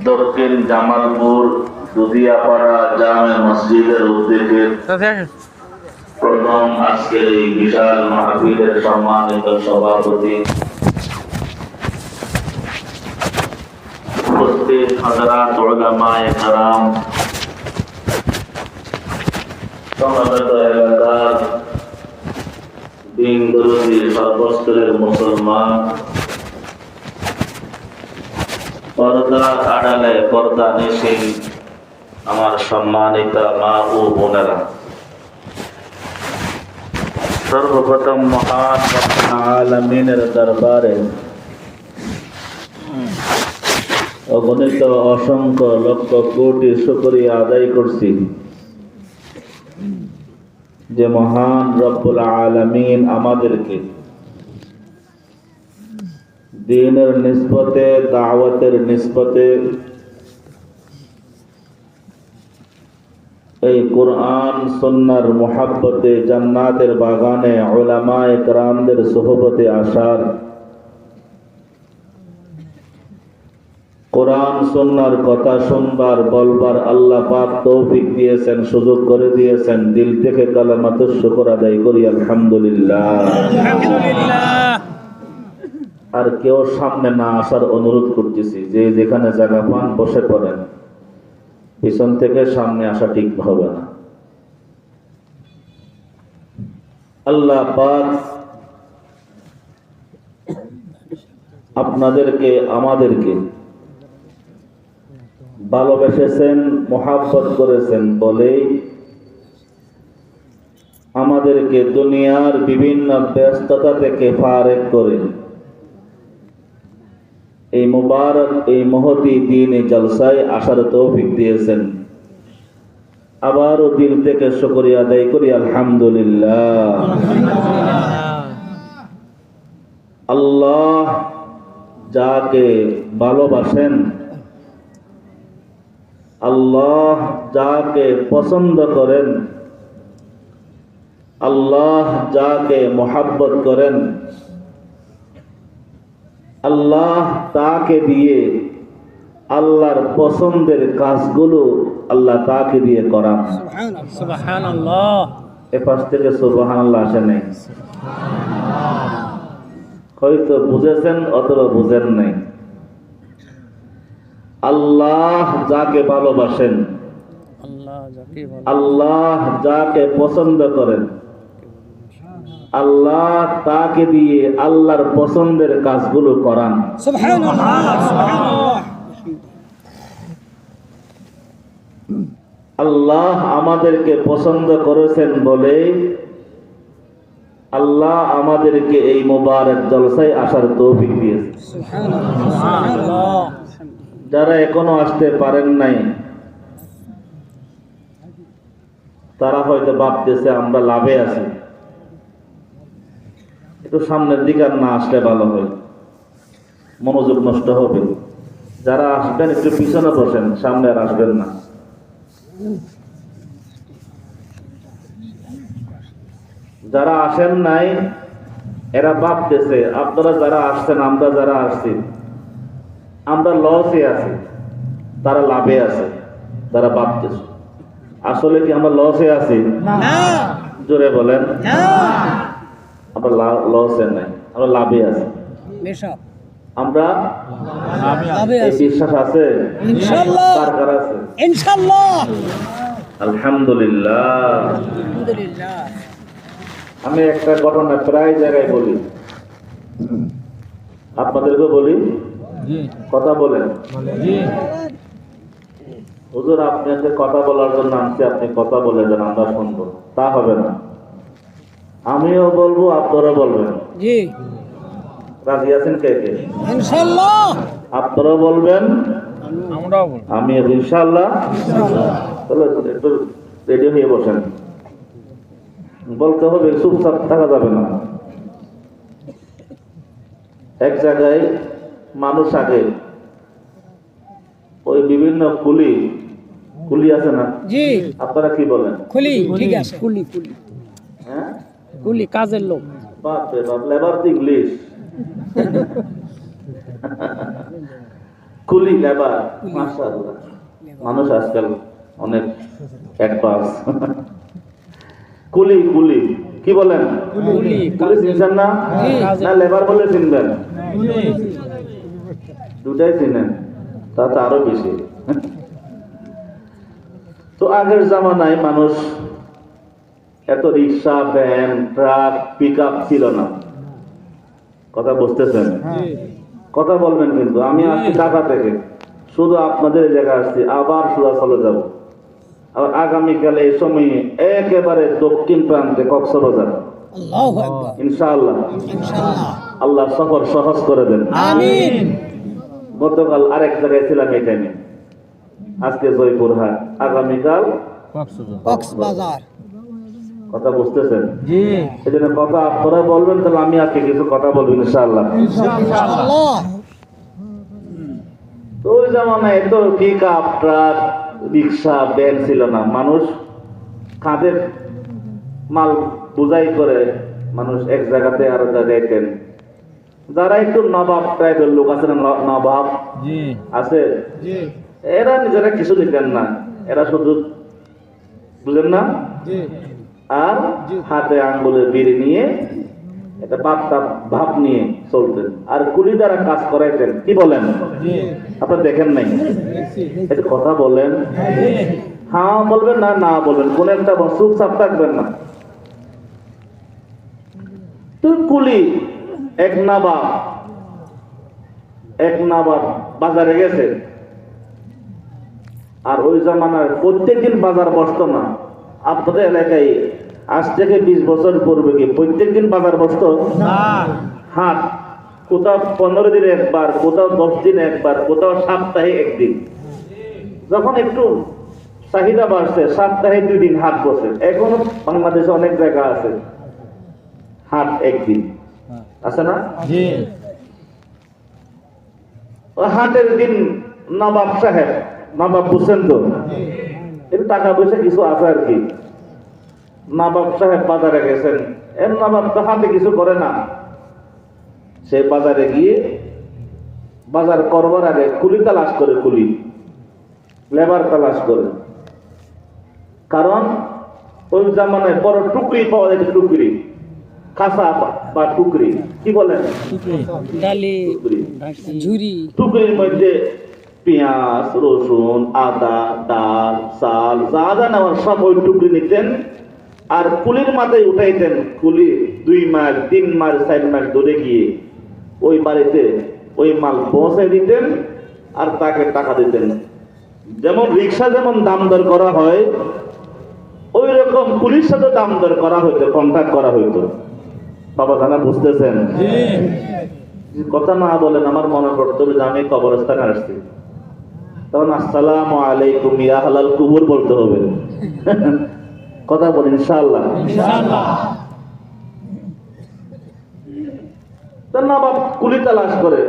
দক্ষিণ জামালপুর দুধিয়াপাড়া জামে মসজিদের উদ্যোগে প্রথম আজকের এই বিশাল মাহফিলের সম্মানিত সভাপতি উপস্থিত হযরত উলামায়ে কেরাম, সমবেত এলাকার দিন দরদি সর্বস্তরের মুসলমান, পর্দার আড়ালে পর্দা নিশীন আমার সম্মানিত মা ও বোনেরা, সর্বপ্রথম মহান রব্বুল আলামিনের দরবারে অগণিত অসংখ্য লক্ষ কোটি শুকরিয়া আদায় করছি যে মহান রব্বুল আলামিন আমাদেরকে দ্বীনের নিসবতে, দাওয়াতের নিসবতে এই কুরআন সুন্নাহর মুহাব্বতে জান্নাতের বাগানে উলামায়ে কেরামদের সোহবতে আসার, কোরআন সুন্নাহর কথা শুনবার বলবার আল্লাহ পাক তৌফিক দিয়েছেন, সুযোগ করে দিয়েছেন। দিল থেকে কালেমাতুশ শুকর আদায় করি আলহামদুলিল্লাহ। আর কেউ সামনে না আসার অনুরোধ করতেছি, যে যেখানে জায়গা পান বসে পড়েন, পিছন থেকে সামনে আসা ঠিক হবে না। আল্লাহ পাক আপনাদেরকে আমাদেরকে ভালোবেসেছেন, মোহাব্বত করেছেন বলেই আমাদেরকে দুনিয়ার বিভিন্ন ব্যস্ততা থেকে ফারেক করে এই মুবারক, এই মহতি দ্বীনি জলসায় আসার তৌফিক দিয়েছেন। আবারও দিল থেকে শুকরিয়া আদায় করি আলহামদুলিল্লাহ। আল্লাহ যাকে ভালোবাসেন, আল্লাহ যাকে পছন্দ করেন, আল্লাহ যাকে মোহাব্বত করেন, আল্লাহ তাকে দিয়ে আল্লাহর পছন্দের কাজগুলো আল্লাহ তাকে দিয়ে করান। সুবহানাল্লাহ। এ পাশ থেকে সুবহানাল্লাহ আসে নাই। হয়তো বুঝেছেন অথবা বুঝেন নাই। আল্লাহ যাকে ভালোবাসেন, আল্লাহ যাকে পছন্দ করেন, আল্লাহ তাকে দিয়ে আল্লাহর পছন্দের কাজগুলো করান। আল্লাহ আমাদেরকে পছন্দ করেছেন বলে আল্লাহ আমাদেরকে এই মুবারক জলসায় আসার তৌফিক দিয়েছেন। যারা এখনো আসতে পারেন নাই, তারা হয়তো ভাবতেছে আমরা লাভে আছি, একটু সামনের দিকে আর না আসলে ভালো হয়, মনোযোগ নষ্ট হবে। যারা আসবেন একটু পিছনে বসেন, সামনে আর আসবেন না। যারা আসেন নাই এরা ভাবতেছে আপনারা যারা আসছেন, আমরা যারা আসছি আমরা লসে আছি, তারা লাভে আছে। তারা ভাবতেছে আসলে কি আমরা লসে আছি? জোরে বলেন। আমরা লসে নাই, আমরা লাভে আছি। আমরা বিশ্বাস আছে ইনশাআল্লাহ। কার কার আছে ইনশাআল্লাহ? আলহামদুলিল্লাহ। আমি একটা ঘটনা প্রায় জায়গায় বলি, আপনাদেরকে বলি, কথা বলেন। হুজুর আপনি আজকে কথা বলার জন্য আনছি, আপনি কথা বলে যান, আমরা শুনবো, তা হবে না। আমিও বলবো, আপনারা বলবেন। রাজি আছেন কে কে? ইনশাআল্লাহ। আপনারা বলবেন, আমরাও বলবো। আমি ইনশাআল্লাহ। তাহলে একটু রেডি হয়ে বসেন, বলতে হবে, চুপচাপ থাকা যাবে না। এক জায়গায় মানুষ আগে ওই বিভিন্ন কুলি আছে না? জি। আপনারা কি বলেন? কুলি। ঠিক আছে, কুলি। হ্যাঁ, কুলি কাজের লোক। বাপ রে বাপ, লেবার ইংলিশ। কুলি লেবার, মাশাআল্লাহ। মানুষ আজকাল অনেক অ্যাডভান্স। কুলি কুলি কি বলেন? কুলি চিনছেন না? না লেবার বলে চিনবেন? দুটাই চিনেন, তা তো আরো বেশি। তো আগের জামানায় মানুষ এত রিক্সা, ভ্যান, ট্রাক, পিক আপ ছিল না। কথা বুঝতেছেন? কথা বলবেন কিন্তু। আমি আসছি ঢাকা থেকে, শুধু আপনাদের এই জায়গায় আসছি, আবার সোজা চলে যাব। আবার আগামীকালে এই সময়ে একেবারে দক্ষিণ প্রান্তে কক্সবাজার, ইনশাআল্লাহ। আল্লাহ সফর সহজ করে দেন। গতকাল আরেক জায়গায় ছিলাম এই টাইমে, আজকে জয়পুরহাট, আগামীকাল কক্সবাজার। কথা বুঝতেছেন? এই জন্য কথা আপনারা বলবেন, তাহলে আমি আজকে কিছু কথা বলবো ইনশাআল্লাহ। তো ওই জামানায় এত পিক আপ, ট্রাক, রিক্সা, ভ্যান ছিল না। মানুষ কাঁধের মাল বোঝাই করে মানুষ এক জায়গাতে আরো জায়গায়। যারা একটু নবাব টাইপের লোক আছে না, নবাব আছে, এরা নিজেরা কিছু দিতেন না, এরা শুধু, বুঝেন না, আর হাতে আঙ্গুলের বিড়ি নিয়ে এটা ভাব নিয়ে চলতেন, আর কুলি দ্বারা কাজ করাইতেন। কি বলেন? আপনারা দেখেন নাই? এটা কথা বলেন, হ্যাঁ বলবেন না না বলবেন, কোন একটা চুপচাপ থাকবেন না। তুই কুলি এক নাবাব বাজারে গেছে, আর ওই জামানার প্রত্যেকদিন বাজার বসতো না। আপনাদের এলাকায় আজ থেকে 20 বছর পূর্বে কি প্রত্যেকদিন বাজার বসতো? হাট কোথাও 15 দিনে একবার, কোথাও 10 দিনে একবার, কোথাও সপ্তাহে একদিন। যখন একটু চাহিদা বাড়ছে, সপ্তাহে 2 দিন হাট বসে। এখনো বাংলাদেশে অনেক জায়গা আছে হাট একদিন, আছে না? হাটের দিন নবাব সাহেব, নবাব বুঝছেন তো, এর টাকা পয়সা কিছু আছে আর কি। নবাব সাহেব বাজারে গেছেন, এর নবাব তো হাতে কিছু করে না। সে বাজারে গিয়ে বাজার করবার আগে কুলি তালাশ করে, কুলি লেবার তালাশ করে। কারণ ওই জামানায় বড় টুকরি পাওয়া যায়, টুকরি, কাঁচা বা টুকরি, কি বলেন? টুকরির মধ্যে পেঁয়াজ, রসুন, আদা, ডাল, চাল, যা যা নেওয়ার সব ওই টুকরি নিতেন, আর কুলির মাথায় উঠাইতেন। কুলি 2 মাইল 3 মাইল 4 মাইল দূরে গিয়ে ওই বাড়িতে ওই মাল পৌঁছে দিতেন, আর তাকে টাকা দিতেন। যেমন রিক্সা যেমন দাম দর করা হয়, ওই রকম কুলির সাথে দাম দর করা হইতো, কন্ট্যাক্ট করা হইতো। বাবা জানা বুঝতেছেন? কথা না বলেন, আমার মনে পড়তো যে আমি কবরস্থানে আসছি, তখন আসসালামু আলাইকুম ইয়া আহলাল কুবুর বলতে হবে। কথা বলেন ইনশাআল্লাহ। নবাব কুলি তালাশ করে,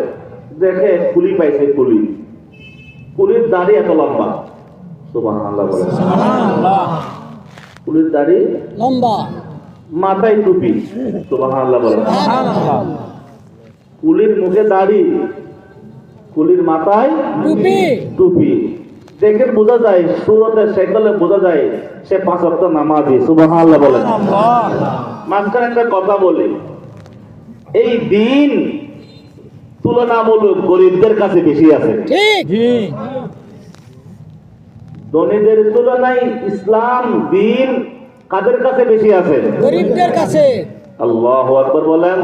দেখে কুলি পাইছে। কুলির দাড়ি এত লম্বা, সুবহানাল্লাহ বলেন। কুলির দাড়ি লম্বা, মাথায় টুপি, সুবহানাল্লাহ বলেন। কুলির মুখে দাড়ি, কুলির মাথায় টুপি। দেখে বোঝা যায়, সুরতের শেকলে বোঝা যায় সে 5 ওয়াক্ত নামাজি, সুবহানাল্লাহ বলেন। মাঝখানে একটা কথা বলি, এই দিন তুলনামূলক গরিবদের কাছে বেশি আছে, ঠিক? ধনীদের তুলনায় ইসলাম দিন কাদের কাছে বেশি আছে? গরিবদের কাছে। আল্লাহু আকবার বলেন।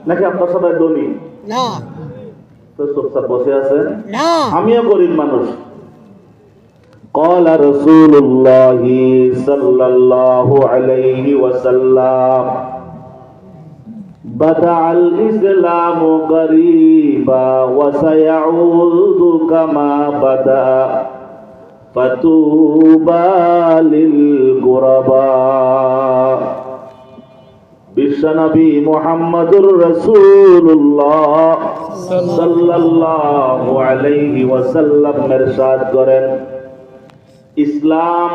নাকি আপনার সবাই ধনী? না, তো চুপচাপ বসে আছেন? না, আমিও গরিব মানুষ। قال رسول الله صلى الله عليه وسلم بدأ الإسلام غريبا وسيعود كما بدأ فطوبى للغرباء। বিশ্বনবী মুহাম্মদুর রাসূলুল্লাহ সাল্লাল্লাহু আলাইহি ওয়াসাল্লাম ইরশাদ করেন, ইসলাম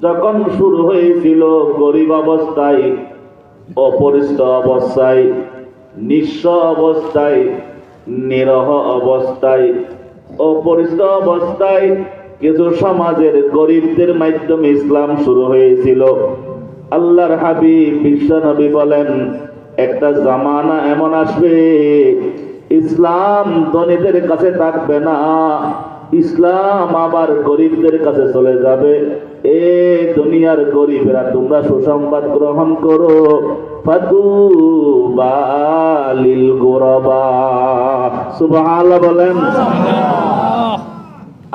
যখন শুরু হয়েছিল গরিব অবস্থায়, অপরিচিত অবস্থায়, নিঃস্ব অবস্থায়, নিরহ অবস্থায়, অপরিচিত অবস্থায় কিছু সমাজের গরিবদের মাধ্যমে ইসলাম শুরু হয়েছিল। আল্লাহর হাবিব বিশ্ব নবী বলেন, একটা জামানা এমন আসবে ইসলাম ধনীদের কাছে থাকবে না, ইসলাম আবার গরিবদের কাছে চলে যাবে। এ দুনিয়ার গরিবেরা, তোমরা সুসংবাদ গ্রহণ করো, ফাতুবা লিল গুরাবা। সুবহানাল্লাহ বলেন।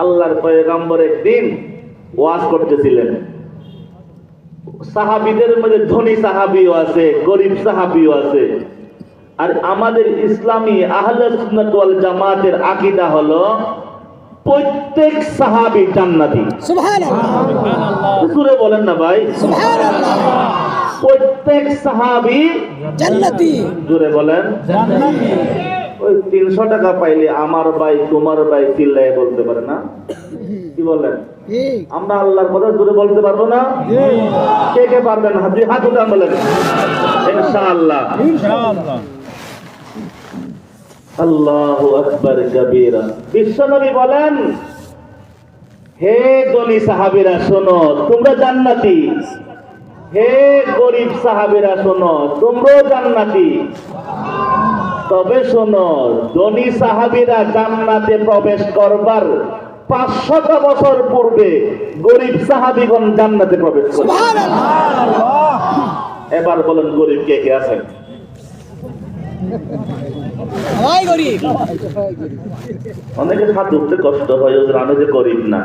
আল্লাহর পয়গম্বর একদিন ওয়াজ করতেছিলেন। সাহাবীদের মধ্যে ধনী সাহাবীও আছে, গরিব সাহাবীও আছে। আর আমাদের ইসলামী আহলে সুন্নাত ওয়াল জামাতের আকীদা হলো প্রত্যেক সাহাবী জান্নাতি। সুবহানাল্লাহ, সুরে বলেন না ভাই, সুবহানাল্লাহ। প্রত্যেক সাহাবী জান্নাতি, জোরে বলেন জান্নাতি। ওই 300 টাকা পাইলে আমার ভাই তোমার ভাই চিল্লায় বলতে পারে না? কি বলেন? আমরা আল্লাহর কথা জোরে বলতে পারবো না? কে কে পারবেন? হাত উঠান বলেন ইনশাআল্লাহ। ইনশাআল্লাহ। আল্লাহু আকবার কাবীরা। বিশ্বনবী বলেন, হে ধনী সাহাবীরা শোনো, তোমরা জান্নাতি। হে গরিব সাহাবীরা শোনো, তোমরাও জান্নাতি। তবে শোনো, ধনী সাহাবীরা জান্নাতে প্রবেশ করবার 500 বছর পূর্বে গরিব সাহাবীগণ জান্নাতে প্রবেশ করে। সুবহানাল্লাহ। এবার বলেন গরিব কে কে আছেন? অনেকে হাত উঠতে কষ্ট হয়, আমি যে গরিব না।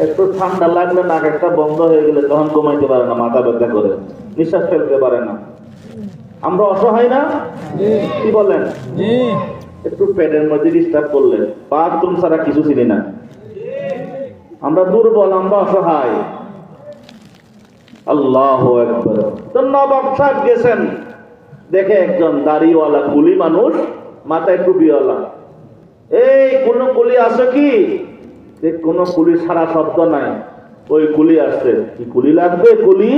একটু ঠান্ডা লাগলে নাক একটা বন্ধ হয়ে গেলে তখন কমাইতে পারে না, মাথা ব্যথা করে, নিঃশ্বাস ফেলতে পারে না। আমরা অসহায় না? কি বলেন? একটু পেটের মধ্যে ডিস্টার্ব করলে বাথরুম ছাড়া কিছু চিনি না। আমরা দুর্বল, আমরা অসহায়। আল্লাহু আকবার। তো নবাব সাহেব গেছেন, দেখে একজন দাড়িওয়ালা কুলি মানুষ, মাথায় টুপিওয়ালা। এই কোন কুলি আছে কি? কোন কুলি সারা শব্দ নাই। ওই কুলি আসছে। কি কুলি লাগবে? কুলি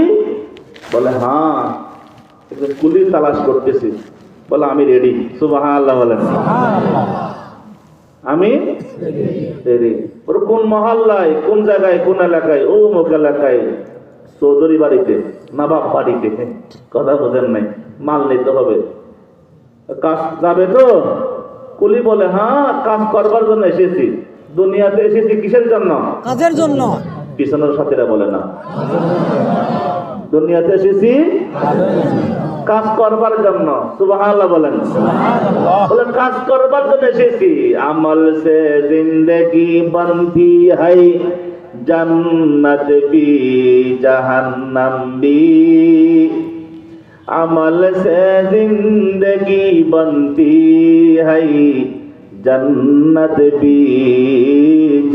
বলে হ্যাঁ, কুলি তালাশ করতেছি। বলে আমি রেডি। সুবহানাল্লাহ বলেন। আমি রেডি। ওর কোন মহল্লায়, কোন জায়গায়, কোন এলাকায়? ও মুখ এলাকায়, চৌধুরী বাড়িতে, নবাব বাড়িতে। কথা বোঝেন নাই, মাল নিতে হবে, কাজ যাবে তো? কুলি বলে হ্যাঁ, কাজ করবার জন্য এসেছি। দুনিয়াতে এসেছি কিসের জন্য? কাজের জন্য। পিছনের সাথীরা বলে না, দুনিয়াতে এসেছি কাজ করবার জন্য। সুবহানাল্লাহ বলেন। বলেন কাজ করবার জন্য এসেছি। আমল সে জিন্দেগি বনতি হাই, जन्नत भी जहन्नम भी, अमल से जिंदगी बनती है, जन्नत भी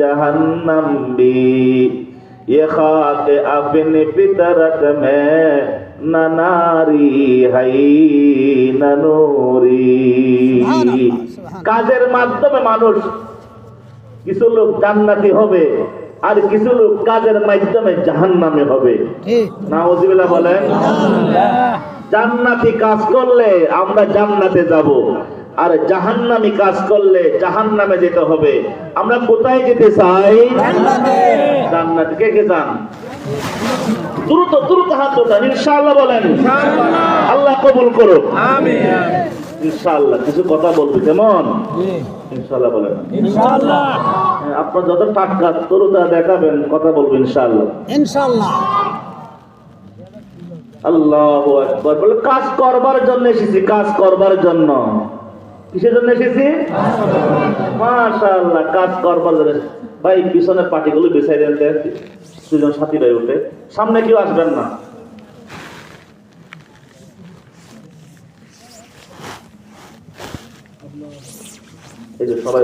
जहन्नम भी, ये खाक अपने फितरत में न नारी है न नूरी। কাজের মাধ্যমে মানুষ, কিছু লোক জান্নাতি হবে আর কিছু লোক কাজের মাধ্যমে জাহান্নামে হবে। নাউযুবিল্লাহ বলেন। জান্নাতি কাজ করলে আমরা জান্নাতে যাব, আর জাহান্নামী কাজ করলে জাহান্নামে যেতে হবে। আমরা কোথায় যেতে চাই? জান্নাতে। জান্নাতে কে কে চান? দ্রুত দ্রুত হাত ওঠান, ইনশাআল্লাহ বলেন। আল্লাহ কবুল করুক, আমিন। ইনশাআল্লাহ কিছু কথা বলবো, কেমন? ইনশাআল্লাহ বলেন। ইনশাআল্লাহ। আপনার যত টাটকা তরুতা দেখাবেন, কথা বলবো ইনশাআল্লাহ। ইনশাআল্লাহ। আল্লাহু আকবার। বলে কাজ করবার জন্য এসেছি, কাজ করবার জন্য। কিসের জন্য এসেছি? মাশাআল্লাহ, কাজ করবার জন্য। ভাই পিছনের পাটিগুলো বিছাই দেন, দুজন সাথী ভাই উঠে, সামনে কেউ আসবেন না। এই যে সবাই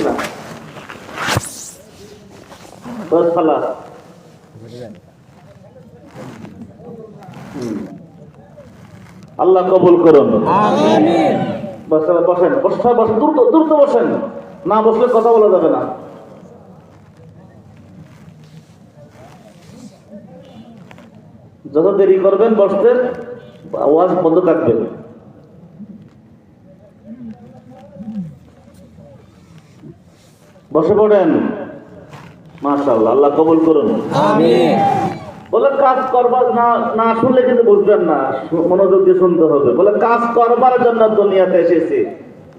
না আল্লাহ কবুল করুন, আমিন। বসেন বসেন, দ্রুত দ্রুত বসেন, না বসলে কথা বলা যাবে না। যত দেরি করবেন বসতে আওয়াজ বন্ধ থাকবে। বসে পড়েন। মাশাআল্লাহ, আল্লাহ কবুল করুন। আমিন। বলে কাজ করবার না শুনলে কিন্তু বুঝবেন না, মনোযোগ দিয়ে শুনতে হবে। বলে কাজ করবার জন্য দুনিয়াতে এসেছি,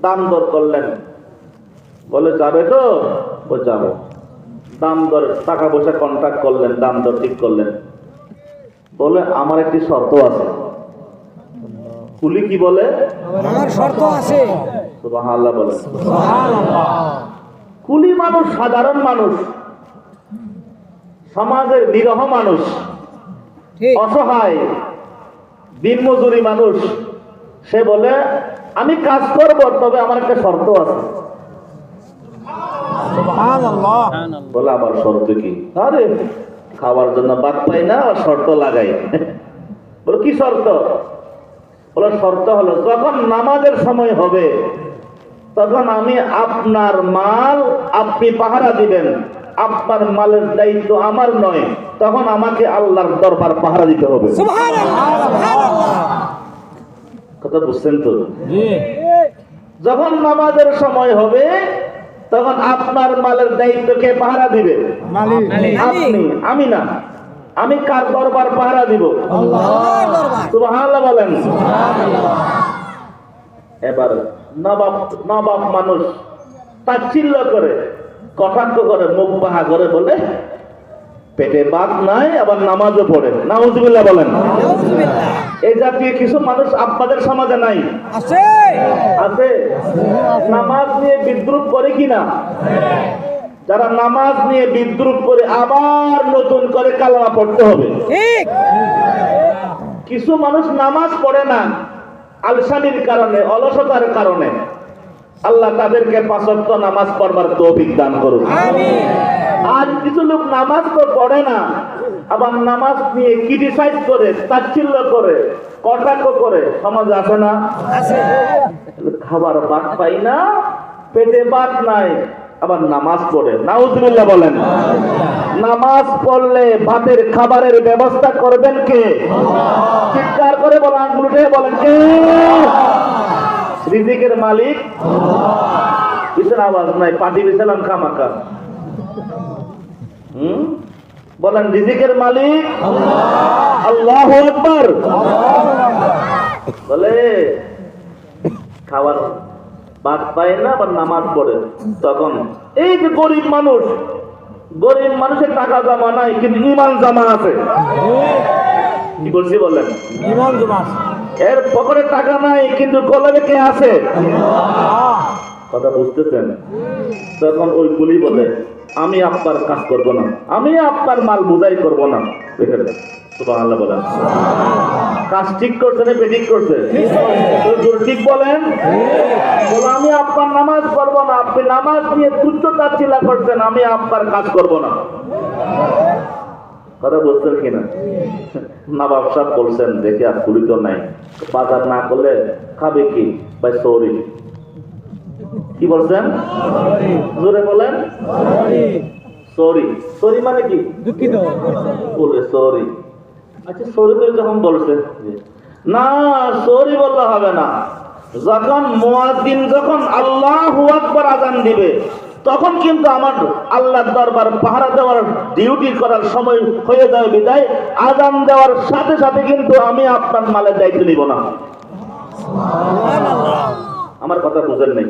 দাম দর করলেন। বলে যাবে তো? যাবো। দাম দর, টাকা পয়সা কন্ট্রাক্ট করলেন, দাম দর ঠিক করলেন। বলে আমার একটি শর্ত আছে। কুলি কি বলে? আমার শর্ত আছে। সুবহানাল্লাহ বলে। সুবহানাল্লাহ। কুলি মানুষ সাধারণ মানুষ, সমাজের নিরহ মানুষ, ঠিক। অসহায় দিনমজুরি মানুষ। সে বলে আমি কাজ করব, তবে আমার একটা শর্ত আছে। সুবহানাল্লাহ। বলে আমার শর্ত কি? আরে খাওয়ার জন্য বাদ পাই না, আর শর্ত লাগাই। বলে কি শর্ত? বলে শর্ত হলো যখন নামাজের সময় হবে তখন আমি আপনার মাল আপনি পাহারা দিবেন, আপনার মালের দায়িত্ব আমার নয়, তখন আমাকে আল্লাহর দরবার পাহারা দিতে হবে। সুবহানাল্লাহ। সুবহানাল্লাহ। কথা বুঝছেন তো? জি। যখন নামাজের সময় হবে তখন আপনার মালের দায়িত্ব কে পাহারা দিবে? মালিক। আপনি, আমি না। আমি কার দরবার পাহারা দিব? আল্লাহর দরবার। সুবহানাল্লাহ বলেন। এবার নবাব মানুষ তাচ্ছিল্য করে, কটাক্ষ করে, মুখ বাহা করে, বলে পেটে ভাত নাই আবার নামাজও পড়ে। নাউজুবিল্লাহ বলেন। নাউজুবিল্লাহ। এই জাতীয় কিছু মানুষ আপনাদের সমাজে নাই? আছে। আছে। নামাজ নিয়ে বিদ্রুপ করে কিনা? যারা নামাজ নিয়ে বিদ্রুপ করে আবার নতুন করে কালেমা পড়তে হবে। ঠিক। কিছু মানুষ নামাজ পড়ে না আলসানির কারণে, অলসতার কারণে। আল্লাহ তাদেরকে 5 ওয়াক্ত নামাজ পড়বার তৌফিক দান করুন। আমিন। আর কিছু লোক নামাজ তো পড়ে না, আবার নামাজ নিয়ে ক্রিটিসাইজ করে, তাচ্ছিল্য করে, কটাক্ষ করে। সমাজে আছে না? আছে। খাবার ভাত পাই না, পেটে ভাত নাই, আবার নামাজ পড়ে। নাউজুবিল্লাহ বলেন। নামাজ পড়লে ভাতের খাবারের ব্যবস্থা করবেন কে? চিৎকার করে বলেন, আঙ্গুল উঠে বলেন কে? রিজিকের মালিক। কিসের আওয়াজ নাই? পাটি বিছালাম খামাকা। বলেন রিজিকের মালিক আল্লাহু আকবার। বলে খাবার ভাত পায় না, আবার নামাজ পড়ে। তখন এই যে গরিব মানুষের টাকা জমা নাই, কিন্তু ইমান জমা আছে। কি বলছি বলেন? ইমান জমা। এর পকেটে টাকা নাই, কিন্তু কলবে কে আছে? কথা বুঝতেছেন? তখন ওই কুলি বলে আমি আপনার কাজ করব না, আমি আপনার মাল বোঝাই করব না। সুবহানাল্লাহ বলেন। কাজ ঠিক করছে না বেঠিক করছে? ঠিক বলেন। বলে আমি আপনার নামাজ পড়ব না, আপনি নামাজ নিয়ে তুচ্ছ তাচ্ছিল্য করছেন, আমি আপনার কাজ করব না। কথা বলছেন কিনা? নবাব সাহেব বলছেন দেখে আর কুলি তো নাই, বাজার না করলে খাবে কি? ভাই সরি। কি বলছেন? জোরে বলেন। সরি। সরি মানে কি? দুঃখিত। বলে সরি। আচ্ছা সরি করে যখন বলছে, না সরি বললে হবে না। যখন মুয়াজ্জিন যখন আল্লাহু আকবার আযান দিবে, তখন কিন্তু আমার আল্লাহর দরবার পাহারা দেওয়ার ডিউটি করার সময় হয়ে যায়। বিদায় আযান দেওয়ার সাথে সাথে কিন্তু আমি আপনার মালের দায়িত্ব নিব না। আমার কথা বুঝেন নাই?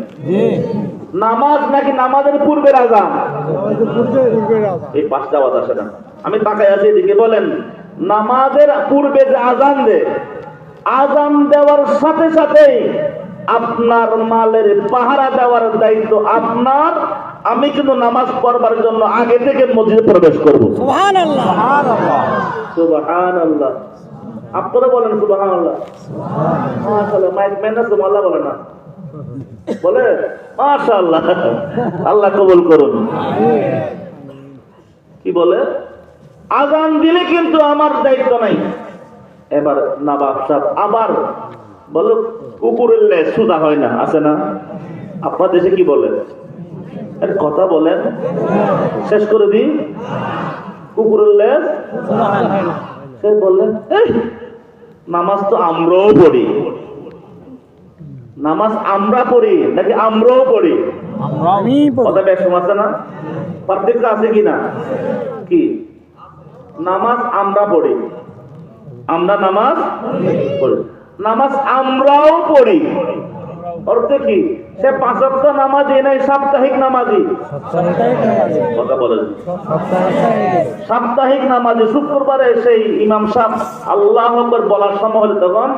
নামাজ নাকি নামাজের পূর্বের আযান? এই 5টা আওয়াজ আসে না। আমি তাকাই আছি এদিকে। বলেন নামাজের পূর্বে যে আযান দেয়, আযান দেওয়ার সাথে সাথেই আপনার মালের পাহারা দেওয়ার দায়িত্ব আপনার। আমি কিন্তু নামাজ পড়বার জন্য আগে থেকে মসজিদে প্রবেশ করব। সুবহানাল্লাহ। সুবহানাল্লাহ। আপনারা বলেন সুবহানাল্লাহ। মাশাআল্লাহ। মাইক ম্যান সুবহানাল্লাহ বলে না? বলে মাশাআল্লাহ। আল্লাহ কবুল করুন। কি বলে? আযান দিলে কিন্তু আমার দায়িত্ব নাই। এবার নবাব সাহেব আবার বলো কুকুরের লেজ সোজা হয় না, আছে না? আপনার দেশে কি বলে? এর কথা বলেন, শেষ করে দিই। কুকুরের লেজ সে বললেন, এই নামাজ তো আমরাও পড়ি। নামাজ আমরা পড়ি নাকি আমরাও পড়ি? আমি পড়ি। কথা বেশ আছে না? পার্থক্য আছে কিনা? কি? নামাজ আমরা পড়ি, আমরা নামাজ পড়ি, নামাজ আমরাও পড়ি। অর্থ কি? সে 5 ওয়াক্ত নামাজি নাই, সাপ্তাহিক নামাজি। কথা বলেন, সাপ্তাহিক নামাজি। শুক্রবারে সেই ইমাম সাহেব আল্লাহু আকবার বলার সময় হলে তখন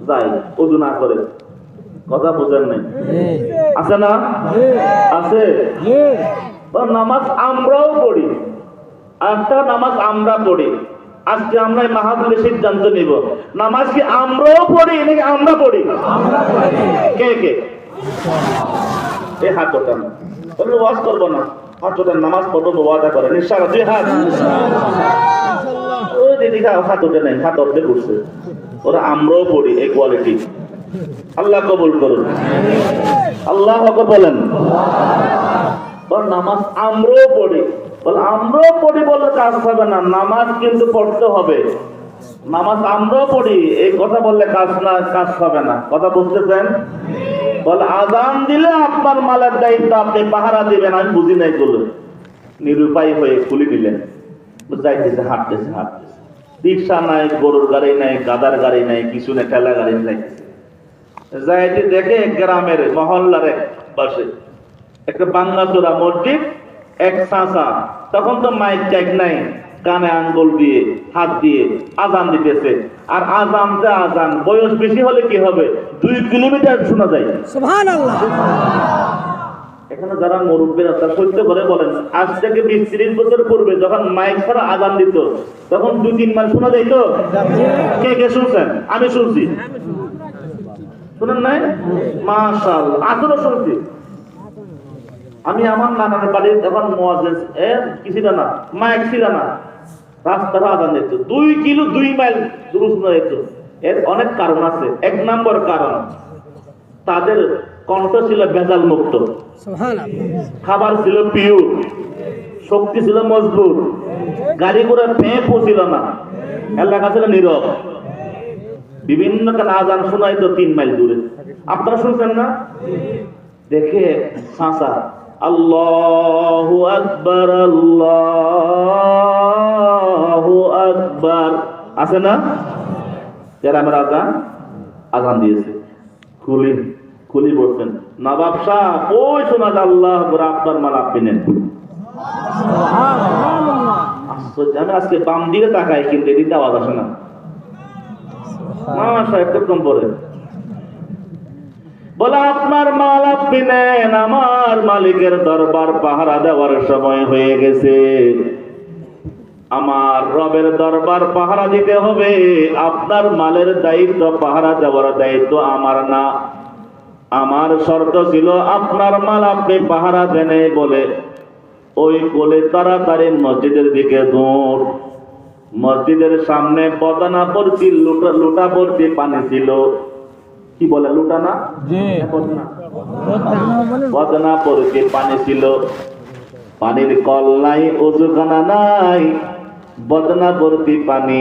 যায়, ওযু না করে। কথা বুঝেন নাই? আছে না? আছে। নামাজ আমরাও পড়ি, একটা নামাজ আমরা পড়ি। আজকে আমরা এই মাহফিলে সিদ্ধান্ত নিব, নামাজ কি আমরাও পড়ি নাকি আমরা পড়ি? কে কে এই হাত ওঠান, বলবো ওয়াজ করবো না, হাত ওঠান, নামাজ পড়বো ওয়াদা করেন ইনশাআল্লাহ। দুই হাত। ওই দিদিকা হাত ওঠে নাই, হাত অর্ধেক উঠছে। ওরা আমরাও পড়ি, এই কোয়ালিটি। আল্লাহ কবুল করুন। আল্লাহ আকবার বলেন। নামাজ আমরাও পড়ি, বলে আমরাও পড়ি বলে কাজ হবে না, নামাজ কিন্তু পড়তে হবে। নামাজ আমরাও পড়ি এই কথা বললে কাজ না, কাজ হবে না। কথা বুঝতেছেন? বলে আজান দিলে আপনার মালের দায়িত্ব, আপনি পাহারা দিবেন। আমি বুঝি নাই গুলো, নিরুপায় হয়ে খুলে নিলেন। যাইতেছে, হাঁটতেছে হাঁটতেছে, রিক্সা নাই, গরুর গাড়ি নাই, গাদার গাড়ি নাই, কিছু নেই, ঠেলা গাড়ি যাইতেছে। যাইতে দেখে গ্রামের মহল্লার এক পাশে একটা বাঙ্গাচোরা মসজিদ, এক চাচা, তখন তো মাইক টাইক নাই, কানে আঙ্গুল দিয়ে হাত দিয়ে আজান দিতেছে। আর আজানতে আজান, বয়স বেশি হলে কি হবে, 2 কিলোমিটার শোনা যায়। সুবহানাল্লাহ। এখানে যারা মুরব্বীরা তারা সত্য করে বলেন, আজ থেকে 20-30 বছর পূর্বে যখন মাইক ছাড়া আজান দিত, তখন 2-3 মাইল শোনা যাইতো। কে কে শুনছেন? আমি শুনছি। শুনেন নাই? মাশাআল্লাহ, আসলে শুনছি। আমি আমার নানার বাড়ির যখন মুয়াজ্জিন কি ছিল না, মাইক ছিল না, রাস্তাটা আজান দিত, 2 কিলো 2 মাইল দূর শোনা যেত। এর অনেক কারণ আছে। 1 নম্বর কারণ, তাদের কণ্ঠ ছিল ভেজাল মুক্ত, খাবার ছিল পিওর, শক্তি ছিল মজবুত, গাড়ি ঘোড়া পেঁপও ছিল না, এলাকা ছিল নীরব। বিভিন্ন কারণে আজান শোনাইতো 3 মাইল দূরে। আপনারা শুনছেন না? দেখে চাচা আল্লাহু আকবার, আল্লাহু আকবার আছে না? গ্রামের আজান দিয়েছে, খুলি খুলি বলছেন, নবাব সাহেব ওই শোনা যায় আল্লাহ আকবার, আপনার মাল আপনি নেন। আমি আজকে বাম দিকে তাকাই, কিন্তু এদিকে আওয়াজ আসে না। একদম পরে বলে, আপনার মাল আপনি নেন, আমার মালিকের দরবার পাহারা দেওয়ার সময় হয়ে গেছে। আমার রবের দরবার পাহারা দিতে হবে, আপনার মালের দায়িত্ব পাহারা দেওয়ার দায়িত্ব আমার না। আমার শর্ত ছিল আপনার মাল আপনি পাহারা দেন। বলে ওই কোলে তাড়াতাড়ি মসজিদের দিকে দৌড়। মসজিদের সামনে বদনা ভর্তি লোটা ভর্তি পানি ছিল। কি বলে, লোটা না, বদনা ভর্তি পানি ছিল। পানির কল নাই, ওযুখানা নাই, বদনা ভর্তি পানি।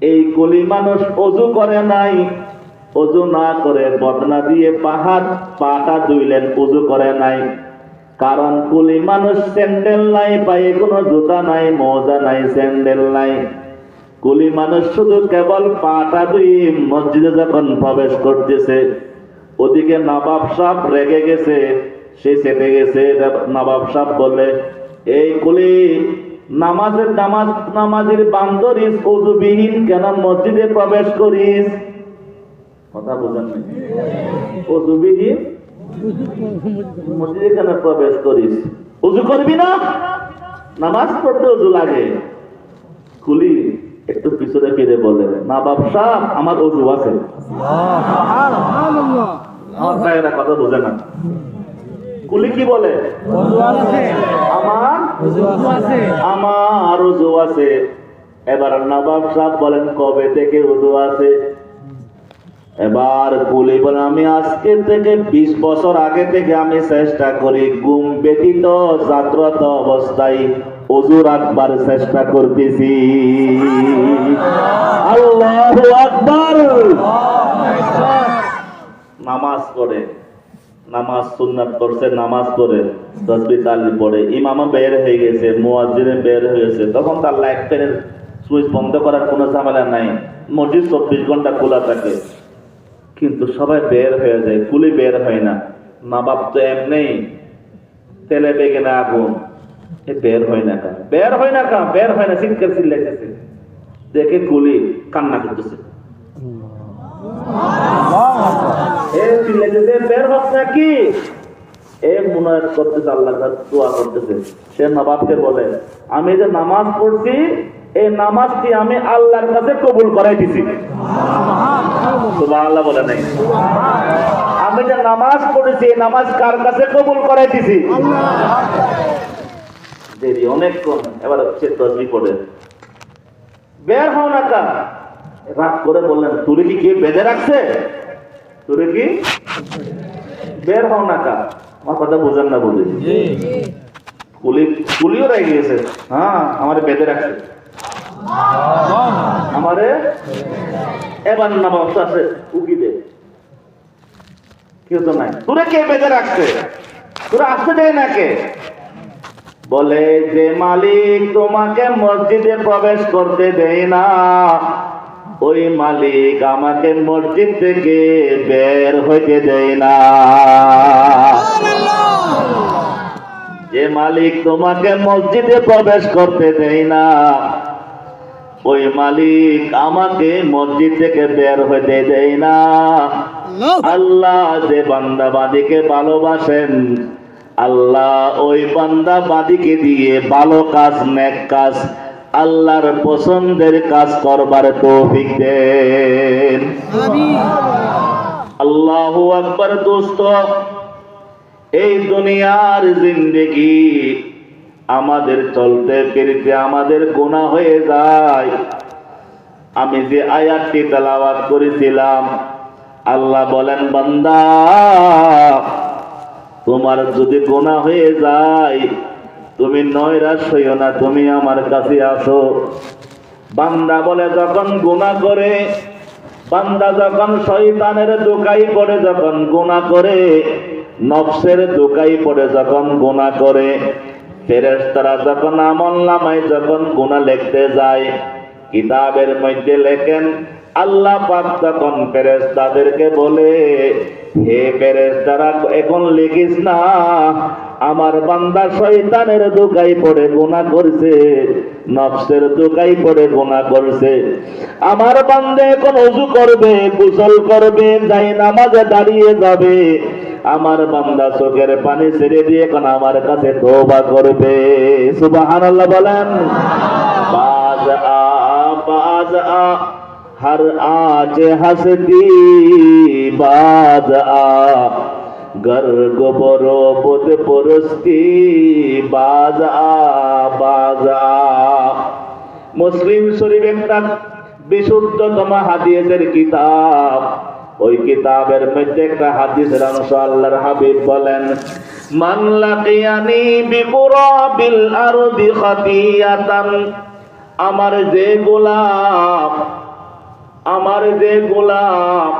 এই কুলি মানুষ ওযু করে নাই, ওযু না করে বদনা দিয়ে পাটা ধুইলেন, ওযু করে নাই। কারণ কুলি মানুষ স্যান্ডেল নাই, পায়ে কোনো জুতা নাই, মোজা নাই, স্যান্ডেল নাই। কুলি মানুষ শুধু কেবল পাটা ধুয়ে মসজিদে যখন প্রবেশ করতেছে, ওদিকে নবাব সাহেব রেগে গেছে, সে চেপে গেছে। নবাব সাহেব বলে, এই কুলি নামাজের বান্দরিস, ওযুবিহীন কেন মসজিদে প্রবেশ করিস? কথা বুঝেন নাই? ওযুবিহীন মসজিদে কেন প্রবেশ করিস? ওযু করবি না? নামাজ পড়তে ওযু লাগে। কুলি একটু পিছনে ফিরে বলে, নবাব সাহেব আমার ওযু আছে। আমার ভাইয়েরা কথা বোঝে না। কুলি কি বলে, আমার ওযু আছে। এবার নবাব সাহেব বলেন, কবে থেকে ওযু আছে? এবার কুলি বলে, আমি আজকে থেকে 20 বছর আগে থেকে আমি চেষ্টা করি ঘুম ব্যতীত জাগ্রত অবস্থায় ওযু রাখবার চেষ্টা করতেছি। আল্লাহু আকবার। নামাজ পড়ে, নামাজ সুন্নাত করছে, নামাজ পড়ে, তাসবিহ তাহলিল পড়ে, ইমামও বের হয়ে গেছে, মুয়াজ্জিনও বের হয়ে গেছে, তখন তার লাইট ফ্যানের সুইচ বন্ধ করার কোনো ঝামেলা নাই, মসজিদ 24 ঘন্টা খোলা থাকে। কিন্তু সবাই বের হয়ে যায়, কুলি বের হয় না। মা বাপ তো এমনি তেলে বেগেনে আগুন, বের হয় না কা, বের হয় না কা, বের হয় না, চিৎকার চিল্লাইতেছে। দেখে কুলি কান্না করতেছে, চিল্লাইতেছে, বের হস না কি? মুনাজাত করতেছে, আল্লাহর কাছে দোয়া করতেছে। সে নবাবকে বলে, আমি যে নামাজ পড়ছি, এই নামাজটি আমি আল্লাহর কাছে কবুল করাই দিছি। সুবহানাল্লাহ বলে নাই? আমি যে নামাজ পড়েছি, এই নামাজ কার কাছে কবুল করাই দিছি? দেরি অনেকক্ষণ, এবার হচ্ছে তাসবিহ পড়ে, বের হও না কা। রাগ করে বললেন, তুলে কি কে বেঁধে রাখছে? তুলে কি বের হও না কা? আমার কথা বুঝেন না বলি? কুলিও রেগে গিয়েছে, হ্যাঁ আমারে বেঁধে রাখছে, আমারে। এবার নবাব আছে, উকি দে, কেউ তো নাই, তোরে কে বেঁধে রাখছে? তোরা আসতে দেয় না কে? বলে, যে মালিক তোমাকে মসজিদে প্রবেশ করতে দেয় না, ওই মালিক আমাকে মসজিদ থেকে বের হইতে দেয় না। যে মালিক তোমাকে মসজিদে প্রবেশ করতে দেয় না, ওই মালিক আমাকে মসজিদ থেকে বের হইতে দেয় না। আল্লাহ যে বান্দাবাদীকে ভালোবাসেন, আল্লাহ ওই বান্দাবাদীকে দিয়ে ভালো কাজ, নেক কাজ, আল্লাহর পছন্দের কাজ করবার তৌফিক দেন। আল্লাহু আকবার। দোস্ত, এই দুনিয়ার জিন্দেগি আমাদের চলতে ফিরতে আমাদের গুনাহ হয়ে যায়। আমি যে আয়াতটি তেলাওয়াত করেছিলাম, আল্লাহ বলেন, বান্দা তোমার যদি গুনাহ হয়ে যায়, তুমি নৈরাশ হইও না, তুমি আমার কাছে আসো। বান্দা বলে, যখন গুনাহ করে, বান্দা যখন শয়তানের ধোঁকায় পড়ে, যখন গুনাহ করে, নফসের ধোঁকায় পড়ে যখন গুনাহ করে, ফেরেশতারা যখন আমলনামায় যখন গুনাহ লিখতে যায়, কিতাবের মধ্যে লেখেন, আল্লাহ পাক তখন ফেরেশতাদেরকে বলে, হে ফেরেশতারা, এখন লিখিস না, আমার বান্দা শয়তানের ধোঁকায় পড়ে গুনাহ করছে, নফসের ধোঁকায় পড়ে গুনাহ করছে। আমার বান্দা এখন ওযু করবে, গোসল করবে, যাই নামাজে দাঁড়িয়ে যাবে, আমার বান্দা চোখের পানি ছেড়ে দিয়ে এখন আমার কাছে তওবা করবে। সুবহানাল্লাহ বলেন। বাজ আ हर आज हसती बाज आ गर गोबरो बुद पुरस्ती बाज आ। মুসলিম শরীফ একটা বিশুদ্ধতম হাদিসের কিতাব, ওই কিতাবের মধ্যে একটা হাদিসের অংশ আল্লাহর হাবিব বলেন, মান লাকিয়ানি বিকুরাবিল আরদি খাতিয়াতান, আমার যে গোলাম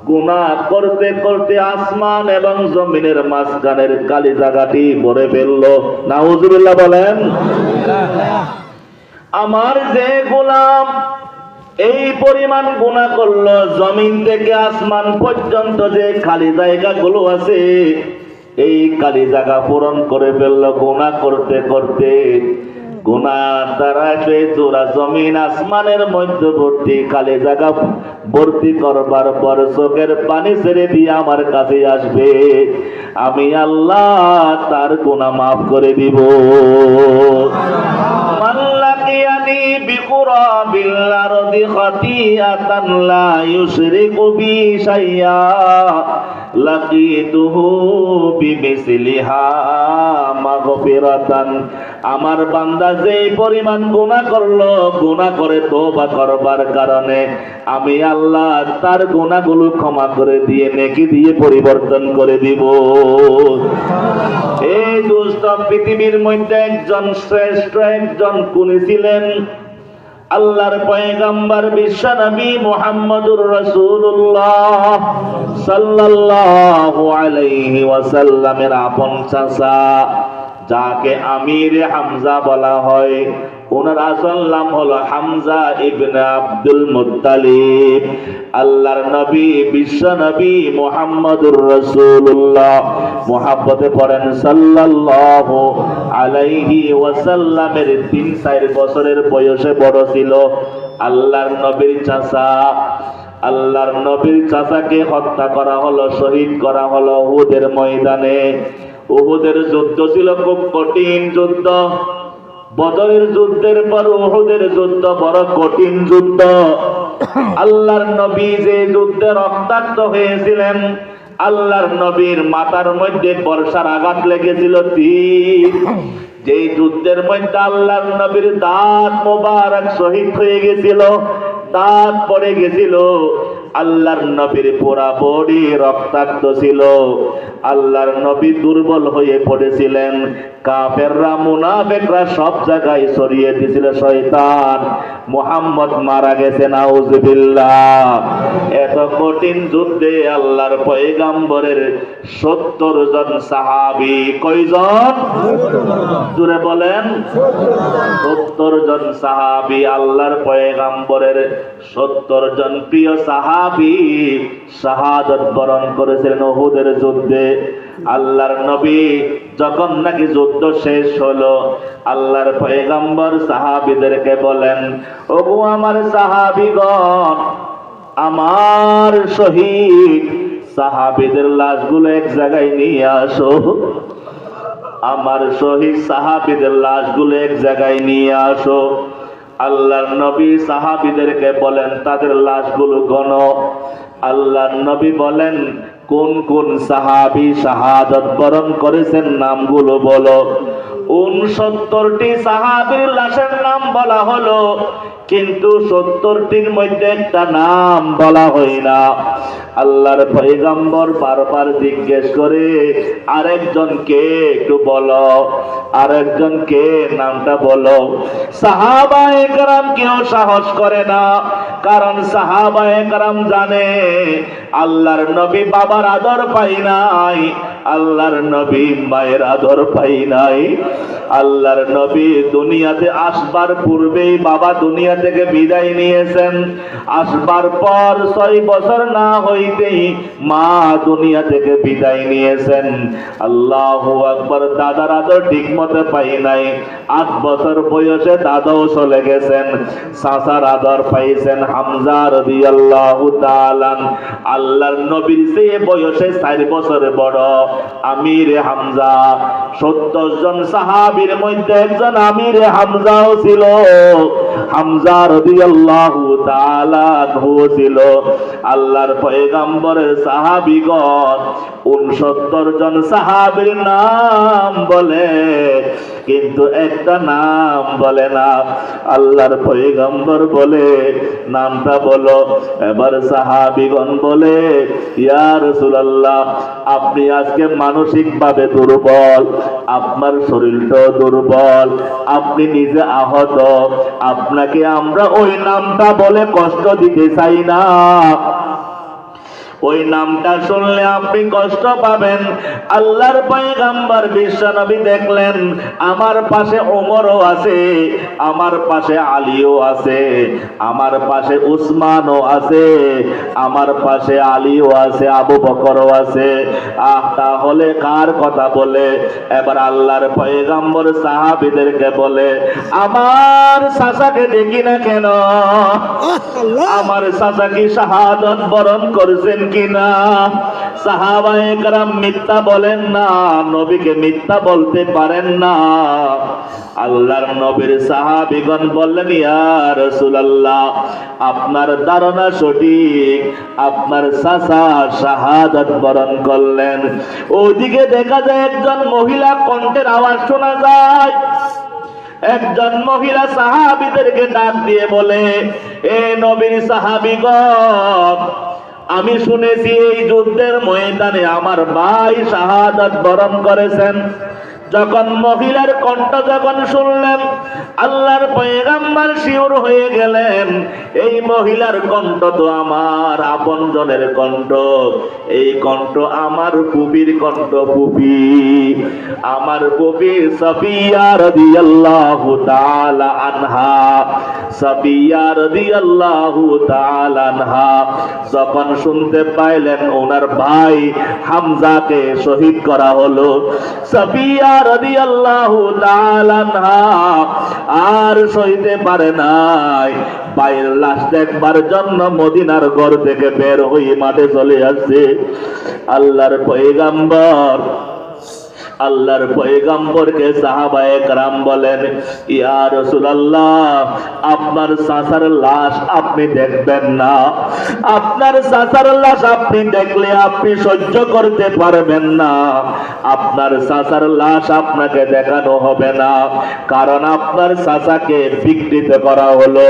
গুনাহ করতে করতে আসমান এবং জমিনের মাঝখানের কালি জায়গাটি ভরে ফেললো, নাউজুবিল্লাহ বলেন। আমার যে গোলাম এই পরিমাণ গুনাহ করলো, জমিন থেকে আসমান পর্যন্ত যে খালি জায়গাগুলো আছে, এই খালি জায়গা পূরণ করে ফেললো গুনাহ করতে করতে। গুনাহ দ্বারা জোড়া জমিন আসমানের মধ্যবর্তী খালি জায়গা ভর্তি করবার পর চোখের পানি ছেড়ে দিয়ে আমার কাছে আসবে, আমি আল্লাহ তার গুনাহ মাফ করে দিব। মাল্লাকিয়ানি বিকুরাবিল আরদি খাতিয়াতান লা ইউশরিকু বি শাইয়া লাকিতুহু বিমিসলিহা মাগফিরাতান। আমার বান্দা যেই পরিমাণ গুনাহ করলো, গুনাহ করে তওবা করবার কারণে আমি আল্লাহ তার গুনাহগুলো ক্ষমা করে দিয়ে নেকি দিয়ে পরিবর্তন করে দিব। এই দুষ্ট পৃথিবীর মধ্যে একজন শ্রেষ্ঠ একজন কুনি ছিলেন, আল্লাহর পয়গম্বর বিশ্ব নবী মুহাম্মদুর রাসূলুল্লাহ সাল্লাল্লাহু আলাইহি ওয়াসাল্লামের আপন চাচা, যাকে আমিরে হামজা বলা হয়। ওনার আসল নাম হলো হামজা ইবনে আব্দুল মুত্তালিব। আল্লাহর নবী বিশ্ব নবী মুহাম্মদুর রাসূলুল্লাহ, মুহাব্বতে পড়েন সাল্লাল্লাহু আলাইহি ওয়াসাল্লামের 3-4 বছরের বয়সে বড় ছিল আল্লাহর নবীর চাচা। আল্লাহর নবীর চাচাকে হত্যা করা হলো, শহীদ করা হলো উহুদের ময়দানে। উহুদের যুদ্ধ ছিল খুব কঠিন যুদ্ধ। বদরের যুদ্ধের পর উহুদের যুদ্ধ বড় কঠিন যুদ্ধ। আল্লাহর নবী যে যুদ্ধে রক্তাক্ত হয়েছিলেন, আল্লাহর নবীর মাথার মধ্যে বর্ষার আঘাত লেগেছিল তীর। যে যুদ্ধের মধ্যে আল্লাহর নবীর দাঁত মোবারক শহীদ হয়ে গেছিল, দাঁত পড়ে গেছিল। আল্লাহর নবীর পুরা বডি রক্তাক্ত ছিল। আল্লাহর নবী দুর্বল হয়ে পড়েছিলেন। কাফেররা মুনাফিকরা সব জায়গায় ছড়িয়ে দিয়েছিল শয়তান মুহাম্মদ মারা গেছে, নাউজুবিল্লাহ। এত কঠিন যুদ্ধে আল্লাহর পয়গম্বরের 70 জন সাহাবী, কয়জন? জোরে বলেন। 70 জন সাহাবী, আল্লাহর পয়গম্বরের 70 জন প্রিয় সাহাবী শাহাদাত বরণ করেছিলেন উহুদের যুদ্ধে। আল্লাহর নবী যখন নাকি যুদ্ধ শেষ হলো, আল্লাহর পয়গম্বর সাহাবীদেরকে বলেন, ওগো আমার সাহাবীগণ, আমার শহীদ সাহাবীদের লাশগুলো এক জায়গায় নিয়ে আসো। আমার শহীদ সাহাবীদের লাশগুলো এক জায়গায় নিয়ে আসো। আল্লাহর নবী সাহাবীদেরকে বলেন, তাদের লাশগুলো গণো। আল্লাহর নবী বলেন, কোন কোন সাহাবী শাহাদাত বরণ করেছেন নামগুলো বলো। 69টি সাহাবীর লাশের নাম বলা হলো, কিন্তু 70টির মধ্যে একটা নাম বলা হয় না। আল্লাহর পয়গম্বর বারবার জিজ্ঞেস করে, আরেকজনকে একটু বলো, আরেকজনকে নামটা বলো। সাহাবায়ে কেরাম কেউ সাহস করে না, কারণ সাহাবায়ে কেরাম জানে আল্লাহর নবী বাবার আদর পাই নাই, আল্লাহর নবী মায়ের আদর পাই নাই। আল্লাহর নবী দুনিয়াতে আসবার পূর্বেই বাবা দুনিয়া থেকে বিদায় নিয়েছেন। আসবার পর 6 বছর না হইতেই মা দুনিয়া থেকে বিদায় নিয়েছেন। আল্লাহু আকবার। দাদার আদর ঠিক মতো পাই নাই। 8 বছর বয়সে দাদাও চলে গেছেন। চাচার আদর পাইছেন হামজা রাদিয়াল্লাহু তাআলা। আল্লাহর নবীর চেয়ে বয়সে 4 বছর বড় আমিরে হামজা। 70 জন সাহাবীর মধ্যে একজন আমিরে হামজাও ছিল। হামজা রাদিয়াল্লাহু তাআলা ছিল আল্লাহর পয়গম্বরের সাহাবীগণ। 69 জন সাহাবীর নাম বলে, কিন্তু একটা নাম বলে না। আল্লাহর পয়গম্বর বলে, নামটা বলো। এবার সাহাবীগণ বলে, ইয়া রাসূলুল্লাহ, আপনি আজকে মানসিকভাবে দুর্বল, আপনার শরীরটাও দুর্বল, আপনি নিজে আহত, আপনাকে আমরা ওই নামটা বলে কষ্ট দিতে চাই না। ওই নামটা শুনলে আপনি কষ্ট পাবেন। আল্লাহর পয়গম্বর বিশ্বনবী দেখলেন, আমার পাশে ওমরও আছে, আমার পাশে আলীও আছে, আমার পাশে উসমানও আছে, আমার পাশে আলীও আছে, আবু বকরও আছে। তাহলে কার কথা বলে? এবার আল্লাহর পয়গম্বর সাহাবীদেরকে বলে, আমার চাচাকে দেখি না কেন? আমার চাচা কি শাহাদাত বরণ করেছেন কিনা? সাহাবায়ে কেরাম মিথ্যা বলেন না, নবীকে মিথ্যা বলতে পারেন না। আল্লাহর নবীর সাহাবীগণ বললেন, ইয়া রাসূলুল্লাহ, আপনার ধারণা সঠিক, আপনার চাচা শাহাদাত বরণ করলেন। ওইদিকে দেখা যায় একজন মহিলা কণ্ঠের আওয়াজ শোনা যায়। একজন মহিলা সাহাবীদেরকে ডাক দিয়ে বলে, এ নবীর সাহাবীগণ, আমি শুনেছি এই যুদ্ধের ময়দানে আমার ভাই শাহাদাত বরণ করেছেন। যখন মহিলার কণ্ঠ যখন শুনলেন, আল্লাহর পয়গম্বর শিওর হয়ে গেলেন, এই মহিলার কণ্ঠ তো আমার আপনজনের কণ্ঠ, এই কণ্ঠ আমার ফুপির কণ্ঠ। ফুপি, আমার ফুপি সাফিয়া রাদিয়াল্লাহু তাআলা আনহা, সাফিয়া রাদিয়াল্লাহু তাআলা আনহা যখন শুনতে পাইলেন ওনার ভাই হামজাকে শহীদ করা হলো, সাফিয়া রাদিয়াল্লাহু তাআলা আনহা আর সইতে পারে নাই। ভাইয়ের লাশ দেখবার জন্য মদিনার ঘর থেকে বের হয়ে মাঠে চলে আসছে। আল্লাহর পয়গম্বরকে সাহাবায়ে কেরাম বলেন, ইয়া রাসূলুল্লাহ, আপনার চাচার লাশ আপনি দেখবেন না। আপনার চাচার লাশ আপনি দেখলে আপনি সহ্য করতে পারবেন না। আপনার চাচার লাশ আপনাকে দেখানো হবে না, কারণ আপনার চাচাকে বিকৃত করা হলো,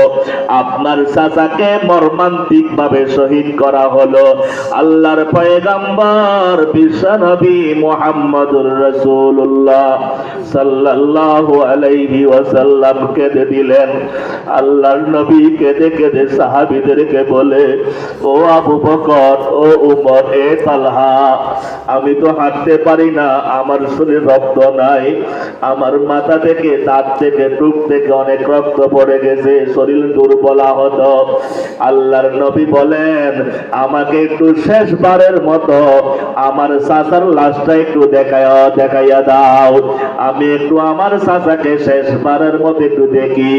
আপনার চাচাকে মর্মান্তিক ভাবে শহীদ করা হলো। আল্লাহর পয়গম্বর বিশ্বনবী মুহাম্মদুর রাসূলুল্লাহ সাল্লাল্লাহু আলাইহি ওয়াসাল্লাম কেঁদে দিলেন। আল্লাহর নবী কেঁদে কেঁদে সাহাবীদেরকে বলে, ও আবু বকর, ও উমর, এ তালহা, আমি তো হাঁটতে পারি না, আমার শরীরে রক্ত নাই, আমার মাথা থেকে, দাঁত থেকে, টুক থেকে অনেক রক্ত পড়ে গেছে, শরীর দুর্বল আহত। আল্লাহর নবী বলেন, আমাকে একটু শেষবারের মতো আমার চাচার লাশটা একটু দেখাইয়া দাও, আমি একটু আমার চাচাকে শেষবারের মতো একটু দেখি।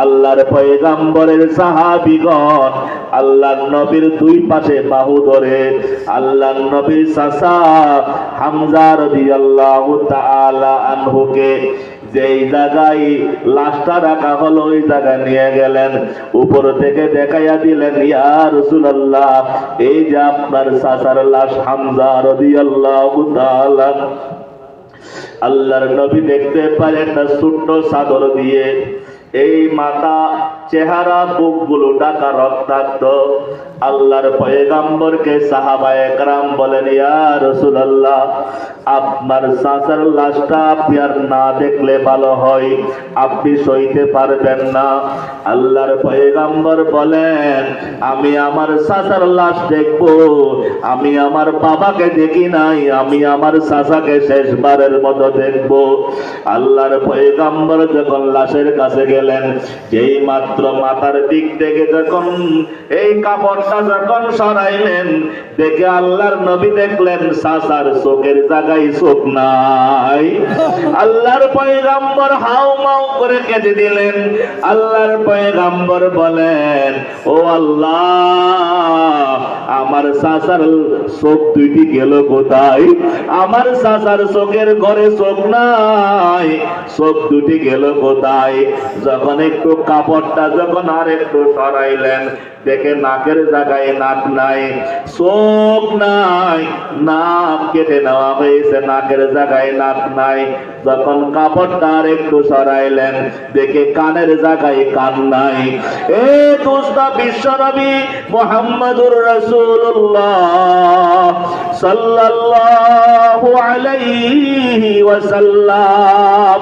আল্লাহর পয়গম্বরের সাহাবীগণ আল্লাহর নবীর দুই পাশে বাহু ধরে আল্লাহর নবীর চাচা হামজা রাদিয়াল্লাহু তাআলা আনহুকে যেই জায়গায় লাশটা রাখা হলো ওই জায়গায় নিয়ে গেলেন, উপর থেকে দেখাইয়া দিলেন, ইয়া রাসূলুল্লাহ, এই যে আপনার চাচার লাশ হামজা রাদিয়াল্লাহু তাআলা। আল্লাহর নবী দেখতে পারেন একটা ছোট্ট চাদর দিয়ে এই মাথা, চেহারা, বুকগুলো ঢাকা রক্তাক্ত। আল্লাহর পয়গম্বরকে সাহাবায়ে কেরাম বলেন, ইয়া রাসূলুল্লাহ, আপনার চাচার লাশটা আপনি আর না দেখলে ভালো হয়, আপনি সইতে পারবেন না। আল্লাহর পয়গম্বর বলেন, আমি আমার চাচার লাশ দেখবো, আমি আমার বাবাকে দেখি নাই, আমি আমার চাচাকে শেষবারের মতো দেখবো। আল্লাহর পয়গম্বর যখন লাশের কাছে গেলেন, যেই মাত্র মাথার দিক থেকে যখন এই কাপড়টা যখন সরাইলেন, দেখে আল্লাহর নবী দেখলেন চাচার চোখের জায়গায় চোখ নাই। আল্লাহর পয়গম্বর হাউ মাউ করে কেঁদে দিলেন। আল্লাহর পয়গম্বর বলেন, ও আল্লাহ, আমার চাচার চোখ দুইটি গেল কোথায়? আমার চাচার চোখের ঘরে চোখ নাই, চোখ দুটি গেল কোথায়? যখন একটু কাপড়টা যখন আর একটু সরাইলেন, দেখে নাকের জায়গায় নাক নাই, চোখ নাই, নাক কেটে নেওয়া হয়েছে, নাকের জায়গায় নাক নাই। যখন কাপড়টা আর একটু সরাইলেন, দেখে কানের জায়গায় কান নাই। এ দোস্ত বিশ্বনবী মুহাম্মদুর রাসূলুল্লাহ সাল্লাল্লাহু আলাইহি ওয়াসাল্লাম,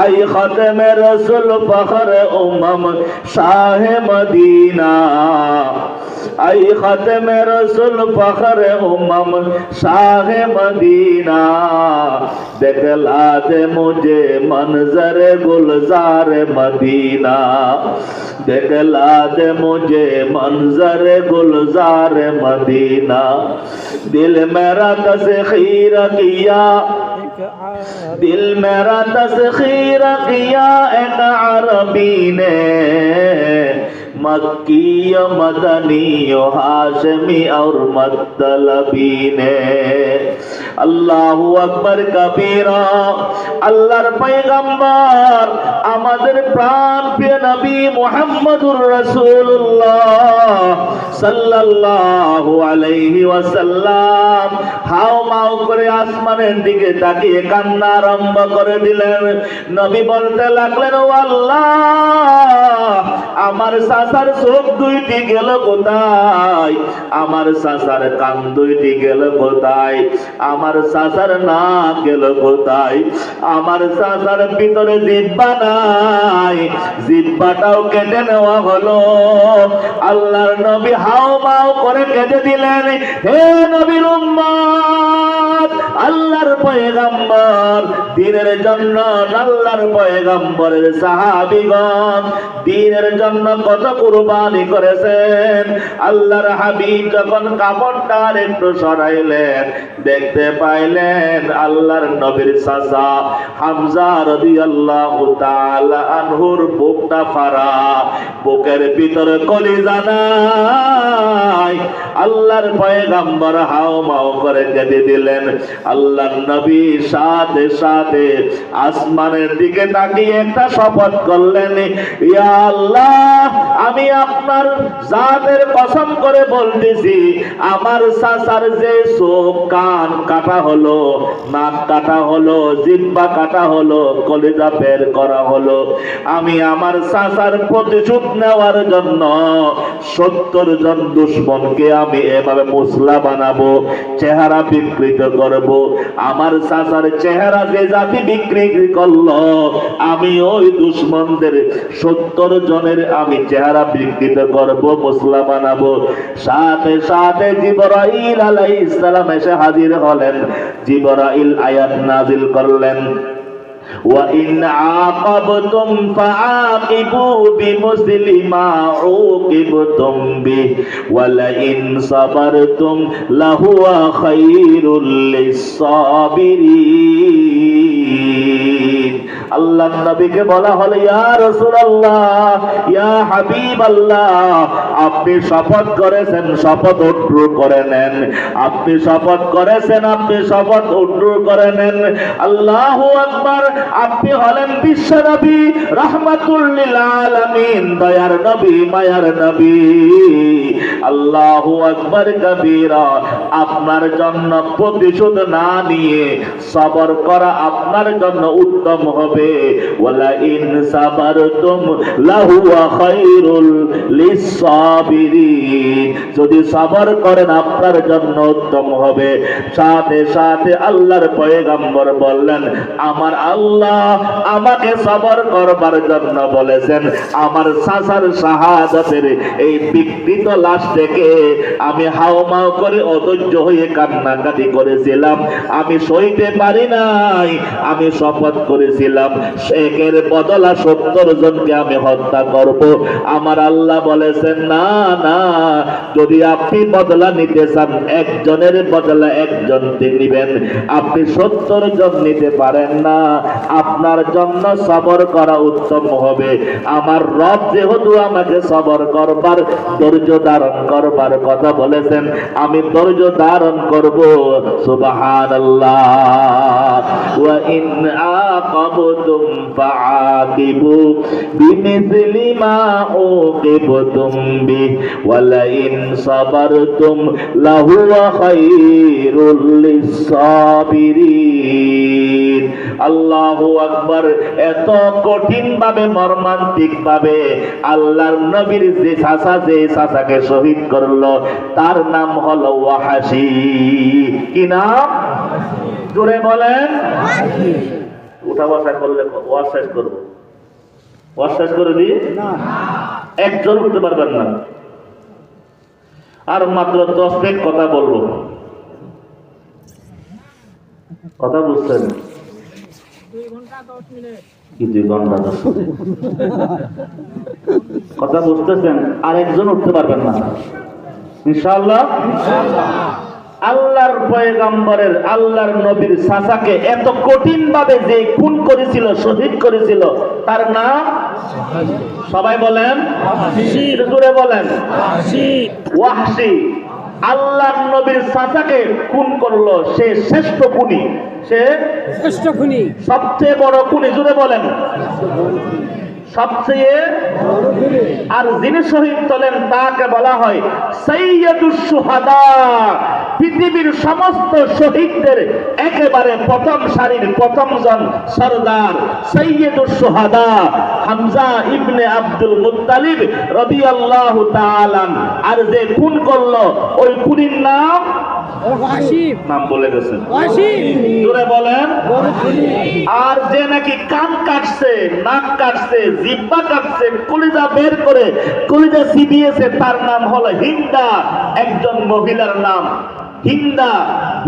আই খাতমে রাসূল ফখরে উম্মম শাহে মদিনা, আই খাতমে রাসূল ফখরে উম্মম শাহে মদিনা, দেখলা দে মুঝে मंजर गुलजार मदीना, देखला दे मुझे मंजर गुलजार मदीना, दिल मेरा तस्खीर किया, दिल मेरा तस्खीर किया एक अरबी ने, मक्की मदनी हाशमी और मतलबी ने আল্লাহু আকবার কবীরা। আল্লাহর পয়গম্বর আমাদের প্রাণ প্রিয় নবী মুহাম্মদুর রাসূলুল্লাহ সাল্লাল্লাহু আলাইহি ওয়াসাল্লাম হাওমাও করে আসমানের দিকে তাকিয়ে কান্না আরম্ভ করে দিলেন। নবী বলতে লাগলেন, ও আল্লাহ, আমার চাচার চোখ দুইটি গেল কোথায়? আমার চাচার কান দুইটি গেল কোথায়? আমার চাচার নাক গেল কোথায়? আমার চাচার ভিতরে জিহ্বা নাই, জিহ্বাটাও কেটে নেওয়া হলো। আল্লাহর নবী হাওমাও করে কেটে দিলেন। হে নবীর উম্মত, আল্লাহর পয়গম্বর দ্বীনের জন্য, আল্লাহর পয়গম্বরের সাহাবীগণ দ্বীনের জন্য কত কুরবানি করেছেন। আল্লাহর হাবিব যখন কাপড়টা একটু সরাইলেন, দেখতে পাইলেন আল্লাহর নবীর চাচা হামজা রাদিয়াল্লাহু তাআলা আনহুর বুকটা ফাড়া, বুকের ভিতরে কলিজা নাই। আল্লাহর পয়গম্বর হাওমাও করে কেঁদে দিলেন। আল্লাহর নবী সাথে সাথে আসমানের দিকে তাকিয়ে একটা শপথ করলেন, ইয়া আল্লাহ, আমি আপনার জাতের কসম করে বলতেছি, আমার চাচার যে চোখ কান কাটা হলো, নাক কাটা হলো, জিহ্বা কাটা হলো, কলিজা বের করা হলো, আমি আমার চাচার প্রতিশোধ নেওয়ার জন্য 70 জন দুশমনকে আমি এভাবে মুসলা বানাবো, চেহারা বিকৃত করব। আমার চাচার চেহারা যে জাতি বিক্রি করলো, আমি ওই দুশমনদের 70 জনের আমি চেহারা বিকৃত করব, মুসলা বানাবো। সাথে সাথে জিবরাইল আলাইহিস সালাম এসে হাজির হলেন। জিবরাইল আয়াত নাজিল করলেন, وَإِنْ عَاقَبْتُمْ فَعَاقِبُوا بِمِثْلِ مَا عُوقِبْتُمْ بِهِ وَلَئِنْ صَبَرْتُمْ لَهُوَ خَيْرٌ لِلصَّابِرِينَ। আল্লাহর নবীকে বলা হলো, ইয়া রাসূলুল্লাহ, ইয়া হাবিবাল্লাহ, আপনি শপথ করেছেন, শপথ উদ্র করে নেন। আপনি শপথ করেছেন, আপনি শপথ উদ্র করে নেন। আল্লাহু আকবার। আপনি হলেন বিশ্ব নবী, রাহমাতুল লিল আলামিন, দয়ার নবী, মায়ার নবী। আল্লাহু আকবার কবীরা। আপনার জন্য প্রতিশোধ না নিয়ে সবর করা আপনার জন্য উত্তম হবে। ওয়ালা ইন সাবারতুম লাহুয়া খায়রুল লিসসাবিরিন। যদি সবর করেন আপনার জন্য উত্তম হবে। সাথে সাথে আল্লাহর পয়গম্বর বললেন, আমার আল্লাহ আমাকে সবর করবার জন্য বলেছেন। আমার চাচার শাহাদাতের এই বিকৃত লাশ থেকে আমি হাওমাও করে অধৈর্য হয়ে কান্নাকাটি করেছিলাম, আমি সইতে পারি নাই। আমি শপথ করেছিলাম একের বদলা 70 জনকে আমি হত্যা করব। আমার আল্লাহ বলেছেন, না না, যদি আপনি বদলা নিতে চান, একজনের বদলা একজন নিবেন, আপনি 70 জন নিতে পারেন না। আপনার জন্য সবর করা উত্তম হবে। আমার রব যেহেতু আমাকে সবর করবার, ধৈর্য ধারণ করবার কথা বলেছেন, আমি ধৈর্য ধারণ করব। সুবহানাল্লাহ। ওয়া ইন আকাবতুম ফাআকিবু বিমিসলি মা উকিবতুম বি ওয়ালা ইন সাবারতুম লাহুয়া খায়রুল লিসসাবিরিন। আল্লাহু আকবার। এত কঠিন ভাবে, মর্মান্তিক ভাবে আল্লাহর নবীর যে চাচা, যে চাচাকে শহীদ করলো, তার নাম হলো ওয়াহাশী। কি নাম? জোরে বলেন। উঠা বসা করলে ওয়াজ শেষ করবো, ওয়াজ শেষ করে দিই, একজন উঠতে পারবেন না। আর মাত্র 10 মিনিট কথা বলবো। কথা বুঝছেন? কি 2 ঘন্টা 10 মিনিট কথা বুঝতেছেন? আর একজন উঠতে পারবেন না ইনশাআল্লাহ। আল্লাহর পয়গম্বরের, আল্লাহর নবীর চাচাকে এত কঠিন ভাবে যে খুন করেছিল, শহীদ করেছিল, তার নাম সবাই বলেন, একটু জোরে বলেন। ওয়াহশী আল্লাহর নবীর চাচাকে খুন করলো, সে শ্রেষ্ঠ খুনি, সে শ্রেষ্ঠ খুনি, সবচেয়ে বড় খুনি, জোরে বলেন, সবচেয়ে। আর যিনি শহীদ হলেন তাকে বলা হয় সাইয়্যিদুশ শুহাদা, পৃথিবীর সমস্ত শহীদদের একেবারে প্রথম সারির প্রথম জন সরদার সাইয়্যিদুশ শুহাদা হামজা ইবনে আব্দুল মুত্তালিব রাদিয়াল্লাহু তাআলা। আর যে খুন করলো ওই খুনির নাম, নাম বলে গেছেন, জোরে বলেন। আর যে নাকি কান কাটছে, নাক কাটছে, জিহ্বা কাটছে, কলিজা বের করে কলিজা চিবিয়েছে, তার নাম হলো হিন্দা, একজন মহিলার নাম হিন্দা।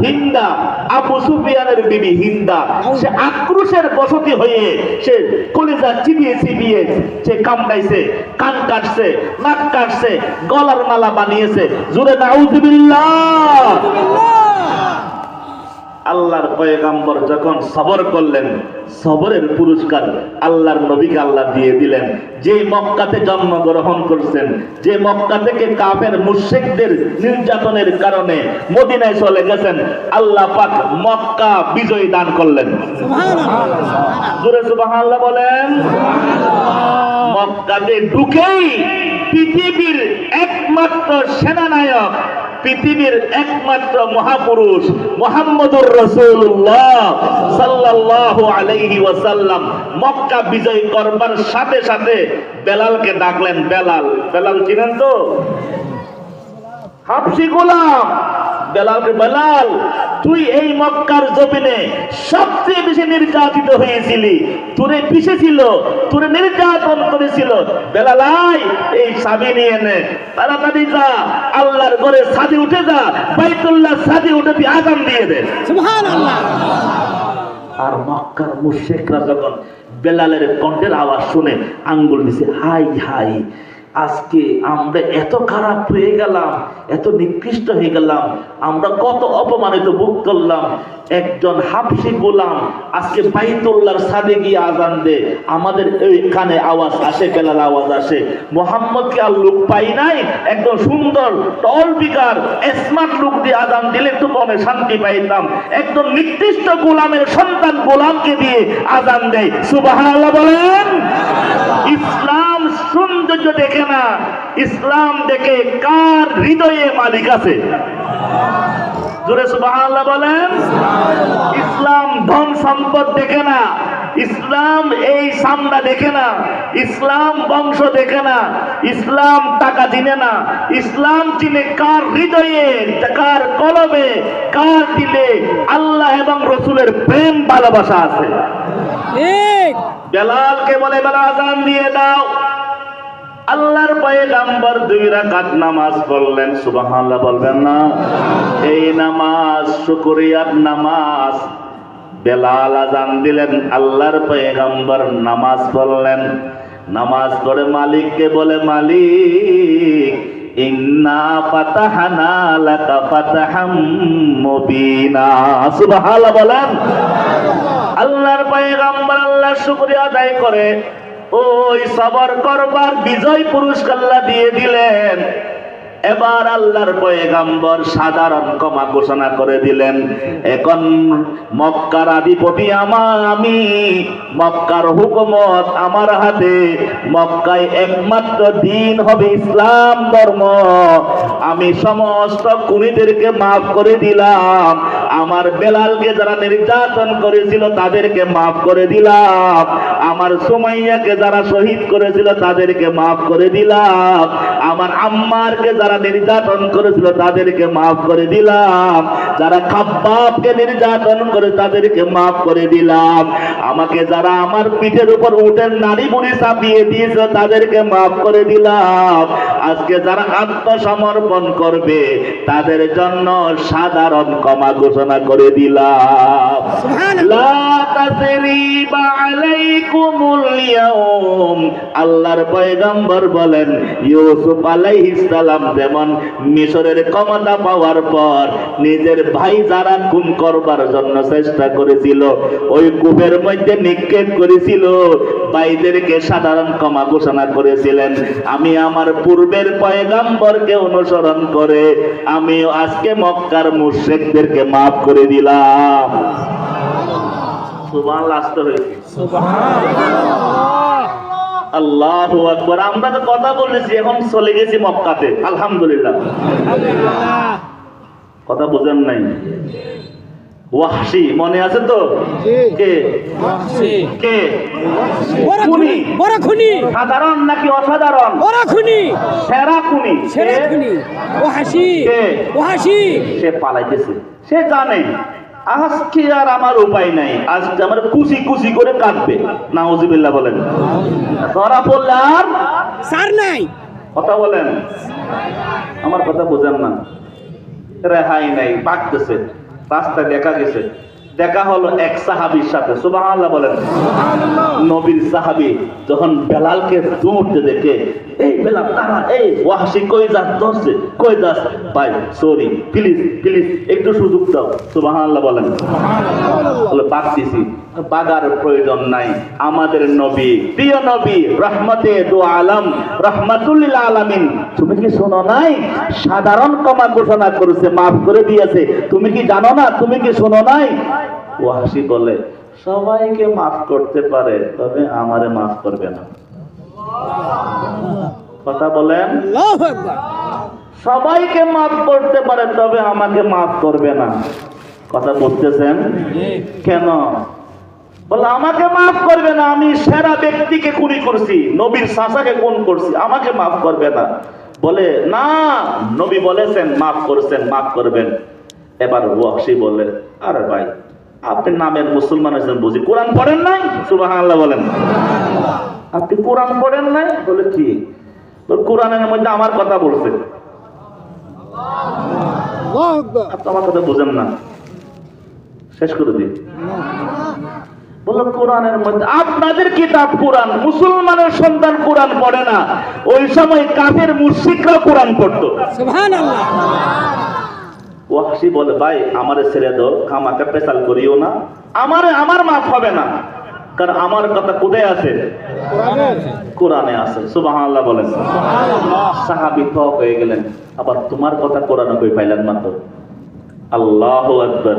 হিন্দা আবু সুফিয়ানের বিবি হিন্দা। সে আক্রোশের বশতী হয়ে সে কলিজা চিবিয়ে চিবিয়ে সে কামড়াইছে, কান কাটছে, নাক কাটছে, গলার মালা বানিয়েছে, জোরে নাউযুবিল্লাহ। আল্লাহর পয়গম্বর যখন সবর করলেন, সবরের পুরস্কার আল্লাহর নবীকে আল্লাহ দিয়ে দিলেন। যে মক্কাতে জন্মগ্রহণ করছেন, যে মক্কা থেকে কাফের মুশরিকদের নির্যাতনের কারণে মদিনায় চলে গেছেন, আল্লাহ পাক মক্কা বিজয় দান করলেন। জোরে সুবহানাল্লাহ বলেন। মক্কাতে ঢুকেই পৃথিবীর একমাত্র সেনানায়ক, পৃথিবীর একমাত্র মহাপুরুষ মুহাম্মদুর রাসূলুল্লাহ সাল্লাল্লাহু আলাইহি ওয়াসাল্লাম মক্কা বিজয় করবার সাথে সাথে বেলালকে ডাকলেন। বেলাল, বেলাল চিনেন তো? হাবশী গোলাম বেলালকে, বেলাল তুই এই মক্কার জমিনে সবচেয়ে বেশি নির্যাতিত হয়েছিলি, তোরে পিষেছিল, তোরে নির্যাতন করেছিল। বেলাল আয়, এই চাবি নিয়ে নে, তাড়াতাড়ি যা আল্লাহর ঘরে ছাদে উঠে যা, বাইতুল্লাহ ছাদে উঠে তুই আযান দিয়ে দে। সুবহানাল্লাহ। আর মক্কার মুশরিকরা যখন বেলালের কণ্ঠের আওয়াজ শুনে আঙ্গুল দিছে, হাই হাই, আজকে আমরা এত খারাপ হয়ে গেলাম, এত নিকৃষ্ট হয়ে গেলাম, আমরা কত অপমানিত ভোগ করলাম। একজন হাবশী গোলাম আজকে বাইতুল্লাহর ছাদে গিয়ে আযান দে, আমাদের এই কানে আওয়াজ আসে, বেলাল আওয়াজ আসে। মুহাম্মদকে আর লোক পাই নাই, একদম সুন্দর টল বিকার স্মার্ট লোক দিয়ে আযান দিলে একটু মনে শান্তি পাইতাম। একজন নিকৃষ্ট গোলামের সন্তান গোলামকে দিয়ে আযান দেয়। সুবহানাল্লাহ বলেন। ইসলাম সৌন্দর্য দেখে না, ইসলাম দেখে কার হৃদয়ে মালিক আছে। জোরে সুবহানাল্লাহ বলেন। ইসলাম ধন সম্পদ দেখে না, ইসলাম এই সামনা দেখে না, ইসলাম বংশ দেখে না, ইসলাম টাকা চিনে না, ইসলাম চিনে কার হৃদয়ে, কার কলবে, কার দিলে আল্লাহ এবং রসুলের প্রেম ভালোবাসা আছে। বেলালকে বলে, বেলাল আযান দিয়ে দাও। আল্লাহর পয়গম্বর 2 রাকাত নামাজ পড়লেন। সুবহানাল্লাহ বলবেন না? এই নামাজ শুকরিয়ার নামাজ। বেলাল আযান দিলেন, আল্লাহর পয়গম্বর নামাজ পড়লেন। নামাজ পড়ে মালিককে বলে, মালিক ইন্না ফাতাহনা লাকা ফাতহাম মুবিনা। সুবহানাল্লাহ বলেন। আল্লাহর পয়গম্বর আল্লাহর শুকরিয়া আদায় করে ওই সবর করবার বিজয় পুরস্কার আল্লাহ দিয়ে দিলেন। এবার আল্লাহর পয়গম্বর সাধারণ ক্ষমা ঘোষণা করে দিলেন, এখন মক্কার অধিপতি আমি, মক্কার হুকুমত আমার হাতে, মক্কায় একমাত্র দিন হবে ইসলাম ধর্ম। আমি সমস্ত খুনিদেরকে মাফ করে দিলাম, আমার বেলালকে যারা নির্যাতন করেছিল তাদেরকে মাফ করে দিলাম, আমার সুমাইয়াকে যারা শহীদ করেছিল তাদেরকে মাফ করে দিলাম, আমার আম্মারকে যারা নির্যাতন করেছিল তাদেরকে মাফ করে দিলাম, যারা খাব্বাবকে নির্যাতন করে তাদেরকে মাফ করে দিলাম, আমাকে যারা আমার পিঠের উপর উটের নাড়ি বুড়ি চাপিয়ে দিয়েছিল তাদেরকে মাফ করে দিলাম। আজকে যারা আত্মসমর্পণ করবে তাদের জন্য সাধারণ ক্ষমা ঘোষণা করে দিলাম। লা তাসরিবা আলাইকুমুল ইয়াউম। আল্লাহর পয়গম্বর বলেন, ইউসুফ আলাইহিস সালাম যেমন মিশরের ক্ষমতা পাওয়ার পর নিজের ভাই যারা খুন করবার জন্য চেষ্টা করেছিল ওই কূপের মধ্যে নিক্ষেপ করেছিল, ভাইদেরকে সাধারণ ক্ষমা ঘোষণা করেছিলেন। আমি আমার পূর্বের পয়গম্বরকে অনুসরণ করে আমি আজকে মক্কার মুশরিকদেরকে মাফ করে দিলাম। সুবহানাল্লাহ। আসতে হয়েছে আল্লাহু আকবার। আমরা তো কথা বলেছি, এখন চলে গেছি মক্কাতে, আলহামদুলিল্লাহ। কথা বুঝেন নাই? ওয়াহশী মনে আছে তো? কে কে খুনি? বড় খুনি, সাধারণ নাকি অসাধারণ? বড় খুনি, সেরা খুনি। সেরা খুনি। ও হাসি, কে? ও হাসি। সে পালাইতেছে, সে জানে আজকে আর আমার উপায় নাই, আজকে আমার কুচি কুচি করে কাটবে। নাউজুবিল্লাহ বলেন। ধরা পড়লে আর সার নাই। কথা বলেন, আমার কথা বোঝেন না। রেহাই নাই, পাকতেছে। রাস্তায় দেখা গেছে, দেখা হলো এক সাহাবীর সাথে। সুবহানাল্লাহ বলেন। নবীর সাহাবী যখন বেলালকে দৌড়তে দেখে, এই বেলাল তারা, এই ওয়াহশী কই যাস? ধরছে, কই যাস? ভাই সরি, প্লিজ প্লিজ একটু সুযোগ দাও। সুবহানাল্লাহ বলেন। বলে বাগতেছি, বাগার প্রয়োজন নাই। আমাদের নবী, প্রিয় নবী, রহমতে দু আলম, রহমাতুল লিল আলামিন, তুমি কি শোনো নাই? সাধারণ ক্ষমা ঘোষণা করেছে, মাফ করে দিয়েছে। তুমি কি জানো না? তুমি কি শোনো নাই? ওয়াহশী বলে, সবাইকে মাফ করতে পারে, তবে আমারে মাফ করবে না। কথা বলেন। আল্লাহু আকবার। সবাইকে মাফ করতে পারে, তবে আমাকে মাফ করবে না। কথা বুঝতেছেন? কেন? বলে আমাকে মাফ করবে না, আমি সেরা ব্যক্তিকে খুনি করছি, নবীর চাচাকে খুন করছি, আমাকে মাফ করবে না। বলে না, নবী বলেছেন মাফ করছেন, মাফ করবেন। এবার ওয়াহশী বলে, আরে ভাই আপনি নামের মুসলমান হয়েছেন বুঝি, কোরআন পড়েন নাই? সুবহানাল্লাহ বলেন। আপনি কোরআন পড়েন নাই? বলে কি? কোরআনের মধ্যে আমার কথা বলছে। আল্লাহু আকবার। আপনি আমার কথা বুঝেন না, শেষ করে দিই। বললো কোরআনের মধ্যে, আপনাদের কিতাব কোরআন, মুসলমানের সন্তান কোরআন পড়ে না। ওই সময় কাফের মুশরিকরা কোরআন পড়তো। সুবহানাল্লাহ। ওয়াহশী বলে, ভাই আমারে ছেড়ে দাও, খামাকা পেশাল করিও না, আমার মাফ হবে না, কারণ আমার কথা কোথায় আছে? কোরআনে আছে। সুবহানাল্লাহ বলেন। সাহাবী থক হয়ে গেলেন, আবার তোমার কথা কোরআনে কই পাইলেন মাত্র? আল্লাহু আকবার।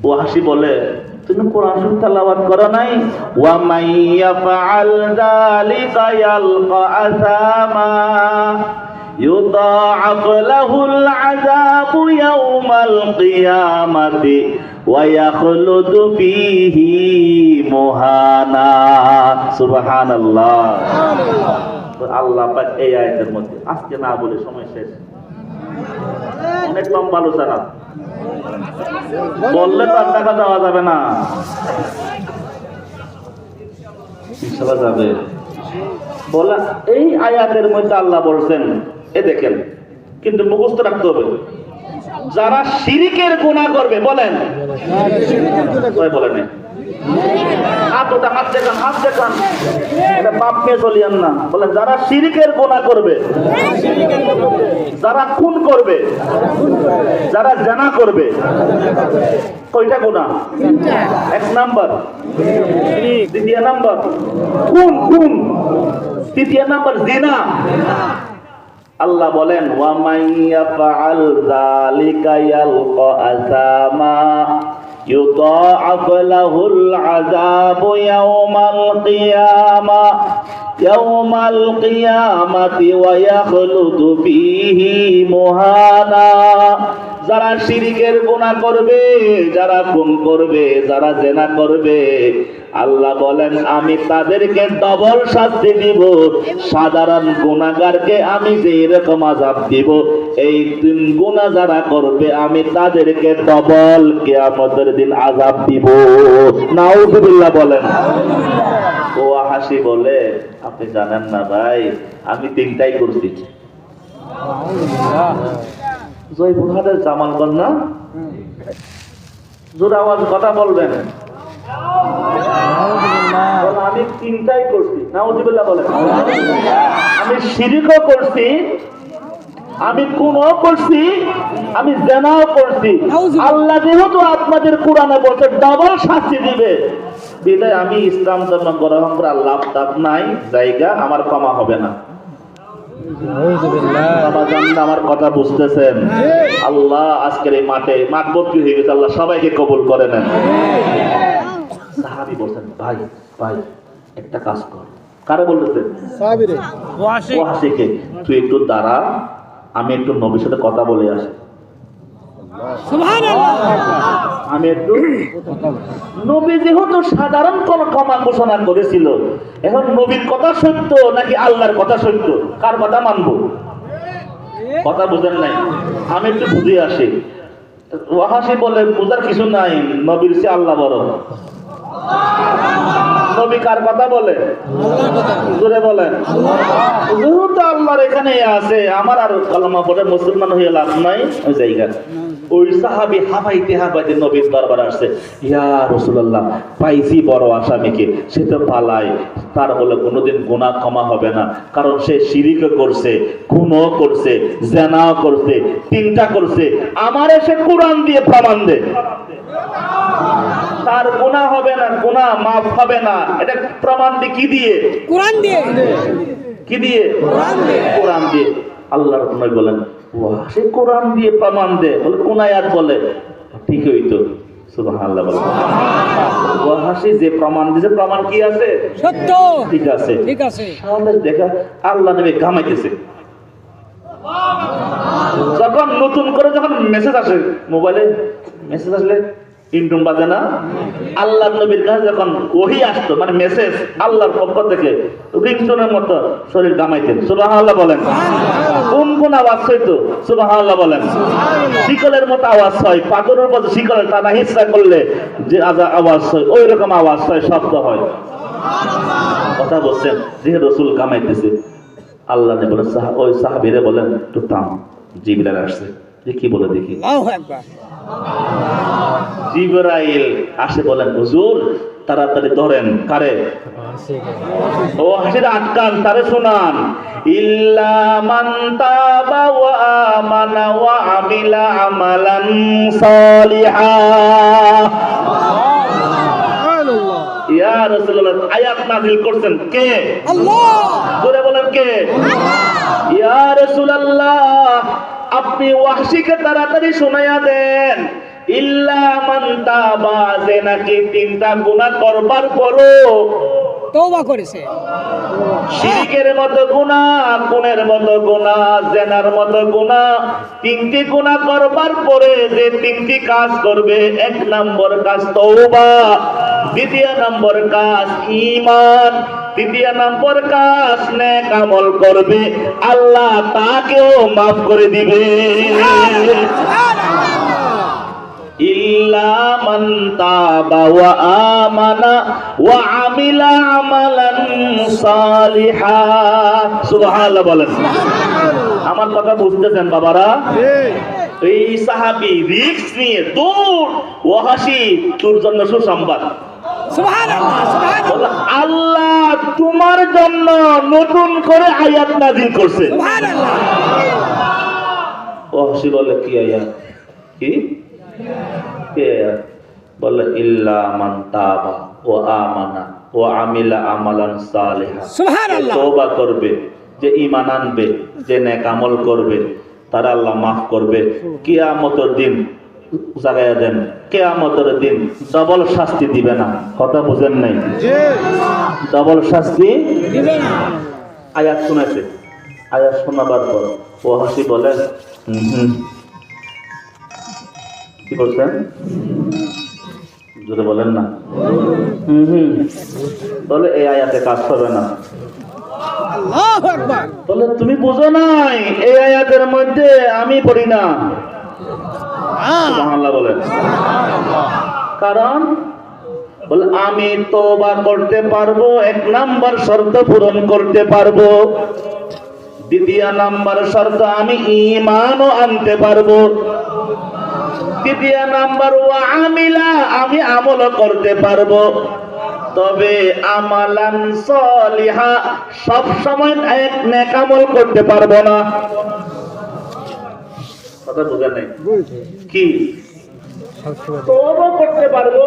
ওয়াহশী বলে, তুমি কোরআন শরীফ তেলাওয়াত করো নাই? ওয়া মাইয়াফআল যালিকা ইয়ালকা আসামা يضاعف له العذاب يوم القيامة ويخلد فيه مهانا। سبحان الله। আল্লাহ পাক এই আয়াতের মধ্যে, আজকে না বলে সময় শেষ, অনেক লম্বা আলোচনা, বললে তো আর টাকা দেওয়া যাবে না। ইনশাআল্লাহ যাবে। বলা এই আয়াতের মধ্যে আল্লাহ বলছেন, এ দেখেন, কিন্তু মুখস্থ রাখতে হবে, যারা শিরিকের গুনাহ করবে, বলেন বলেন হাত ওটা, হাত দেখান, হাত দেখান, এটা পাপ নিয়ে চলিয়েন না। বলেন যারা শিরিকের গুনাহ করবে, যারা খুন করবে, যারা জানা করবে। কয়টা গুনাহ? এক নাম্বার, দ্বিতীয় নাম্বার খুন, খুন, তৃতীয় নাম্বার জিনা। আল্লাহ বলেন, ওয়া মাইয়াফআল যালিকা ইয়ালকা আসামা يضاعف له العذاب يوم القيامة ويخلد فيه مهانا। যারা শিরকের গুনাহ করবে, যারা খুন করবে, যারা জিনা করবে, আল্লাহ বলেন আমি তাদেরকে ডবল শাস্তি দিব। সাধারণ গুনাহগারকে আমি যে এরকম আযাব দিব, এই তিন গুনাহ যারা করবে আমি তাদেরকে ডবল কিয়ামতের দিন আযাব দিব। নাউযুবিল্লাহ বলেন। ও হাসি বলে, আপনি জানেন না ভাই, আমি তিনটাই করছি। জয়পুরহাটের জামালগঞ্জ না? জোর আওয়াজ কথা বলবেন। বলে, আমি তিনটাই করছি। নাউজুবিল্লাহ বলেন। আমি শিরকও করছি, আমি খুনও করছি, আমি জেনাও করছি। আল্লাহ যেহেতু আপনাদের কোরআনে বলছে ডাবল শাস্তি দিবে, বিদায় আমি ইসলাম ধর্ম গ্রহণ করার লাভ টাভ নাই, জায়গা আমার ক্ষমা হবে না। আমার কথা বুঝতেছেন? আল্লাহ আজকের এই মাঠ ভর্তি হয়ে গেছে, আল্লাহ সবাইকে কবুল করে নেন। সাহাবী বলছেন, ভাই ভাই একটা কাজ কর। কারে বলতেছেন? সাহাবীরে। ওয়াসিকে, তুই একটু দাঁড়া, আমি একটু নবীর সাথে কথা বলে আসি। সুবহানাল্লাহ। আমি একটু, নবী যেহেতু সাধারণ কোন ক্ষমা ঘোষণা করেছিল, এখন নবীর কথা সত্য নাকি আল্লাহর কথা সত্য, কার কথা মানবো? কথা বুঝেন নাই? আমি একটু বুঝে আসি। ওয়াহাসি বলে, বুঝার কিছু নাই, নবীর চেয়ে আল্লাহ বড়। নবী কার কথা বলে? জোরে বলেন। যেহেতু আল্লাহর এখানে আছে, আমার আর কালেমা পড়ে মুসলমান হয়ে লাভ নাই ওই জায়গা। ওই সাহাবী হাবাইতে নবীর দরবারে আসছে, ইয়া রাসূলুল্লাহ, পাইছি বড় আসামিকে, সে তো পালায়, তার বলে কোনোদিন গুনাহ ক্ষমা হবে না, কারণ সে শিরিক করছে, খুনও করছে, জেনাও করছে, তিনটা করছে। আমার এসে কোরআন দিয়ে প্রমাণ দে তার গুনাহ হবে না, গুনাহ মাফ হবে না। এটা প্রমাণ দি কি দিয়ে? কোরআন দিয়ে। কি দিয়ে? কোরআন দিয়ে। আল্লাহর নবী বলেন, ওয়াহ, সে কোরআন দিয়ে প্রমাণ দে। বলে কোন আয়াত বলে? ঠিক হইতো। সুবহানাল্লাহ বলে। ওয়াহাসি যে প্রমাণ দিয়েছে, প্রমাণ কি আছে? সত্য। ঠিক আছে, ঠিক আছে। তাহলে দেখা আল্লাহ নবী ঘামাইতেছে। যখন নতুন করে যখন মেসেজ আসে, মোবাইলে মেসেজ আসলে ইন্টুম বাজে না? আল্লাহ নবীর কাছে যখন ওহী আসতো, মানে মেসেজ আল্লাহর পক্ষ থেকে, রিংটোনের মতো শরীর গামাইতেন। সুবহানাল্লাহ বলেন। কোন কোন আওয়াজ হইতো? সুবহানাল্লাহ বলেন। শিকলের মতো আওয়াজ হয়, পাথরের মতো শিকলের টানা হিসা করলে যে আওয়াজ হয়, ওই রকম আওয়াজ হয়, শব্দ হয়। কথা বলছেন যে রাসূল গামাইতেছে। আল্লাহ নে বলে, ওই সাহাবীরে বলেন একটু থাম, জিবরাইল আসছে। যে কি বলে দেখি। আল্লাহু আকবার। জিবরাইল আসে, বলেন হুজুর তাড়াতাড়ি ধরেন। কারে? ও হাসির আটকান, তারে শোনান। ইল্লা মান তাবা ওয়া আমানা ওয়া আমিলা আমালান সালিহা। সুবহানাল্লাহ। ইয়া রাসূলুল্লাহ, আয়াত নাযিল করছেন কে? আল্লাহ। জোরে বলেন কে? ইয়া রাসূলুল্লাহ, আপনি ওয়াহশিকে তাড়াতাড়ি শোনায়া দেন, ইল্লা মান তাবা, যে নাকি তিনটা গুনাহ করবার পরও তওবা করেছে, শিরকের মতো গুনাহ, খুনের মতো গুনাহ, জেনার মতো গুনাহ, তিনটি গুনাহ করবার পরে যে তিনটি কাজ করবে, এক নম্বর কাজ তওবা, দ্বিতীয় নম্বর কাজ ঈমান, তৃতীয় নম্বর কাজ নেক আমল করবে, আল্লাহ তাকেও মাফ করে দিবে। ইল্লা মান তাবা ওয়া আমানা ওয়া আমিলা আমালান সালিহা। সুবহানাল্লাহ বলেন। আমার কথা বুঝতেছেন বাবারা? এই সাহাবী রিস্ক নিয়ে দূর, ওয়াহাসি তোর জন্য সুসংবাদ। সুবহানাল্লাহ, সুবহানাল্লাহ। আল্লাহ তোমার জন্য নতুন করে আয়াত নাযিল করছে। সুবহানাল্লাহ। ওয়াহাসি বলে, কি আয়াত? কি বলে? ইল্লা মান তাবা ওয়া আমানা ওয়া আমিলা আমালান সালিহা। সুবহানাল্লাহ। তওবা করবে, যে ঈমান আনবে, যে নেক আমল করবে, তারা আল্লাহ মাফ করবে। কিয়ামতের দিন জাগায়া দেন, কিয়ামতের দিন ডবল শাস্তি দিবে না। কথা বুঝেন নাই? ডবল শাস্তি দিবে না। আয়াত শুনেছে। আয়াত শোনাবার পর ওয়াহাসি বলে, কি করছেন? যদি বলেন না, বলে এই আয়াতে কাজ হবে না। আল্লাহু আকবার। বলে তুমি বুঝো নাই, এই আয়াতের মধ্যে আমি পড়ি না। সুবহানাল্লাহ বলেন। কারণ বলে আমি তওবা করতে পারবো, এক নাম্বার শর্ত পূরণ করতে পারবো, দ্বিতীয় নাম্বার শর্ত আমি ঈমানও আনতে পারবো, তৃতীয় নাম্বার ওয়া আমিলা, আমি আমল করতে পারবো, তবে আমালান সলিহা, সব সময় এক নেক আমল করতে পারবো না। কথা বুঝেন নাই কি? তওবা করতে পারবো,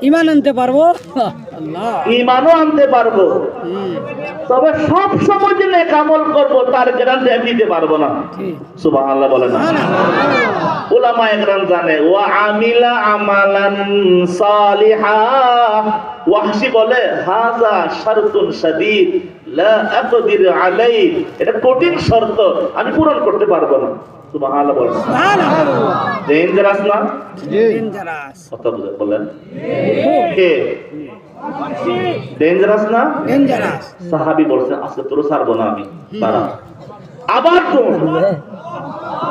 ইমান আনতে পারবো, আল্লাহ ঈমানও আনতে পারবো, তবে সব সময় যে নেক আমল করবো তার গ্যারান্টি আমি দিতে পারবো না। সুবহানাল্লাহ বলেন না? উলামা একরাম জানে ওয়া আমিলা আমালান সালিহা, ওয়াহশি বলে হাযা শারতুন শাদীদ লা আকদির আলাই, এটা কঠিন শর্ত, আমি পূরণ করতে পারবো না। সুবহানাল্লাহ বলেন। সুবহানাল্লাহ, ডেঞ্জারাস না? ডেঞ্জারাস, কথা বুঝে বলেন কে ডেঞ্জারাস না? ডেঞ্জারাস। সাহাবী বলছেন আজকে তোর ছাড়বো না আমি, তারা আবার তো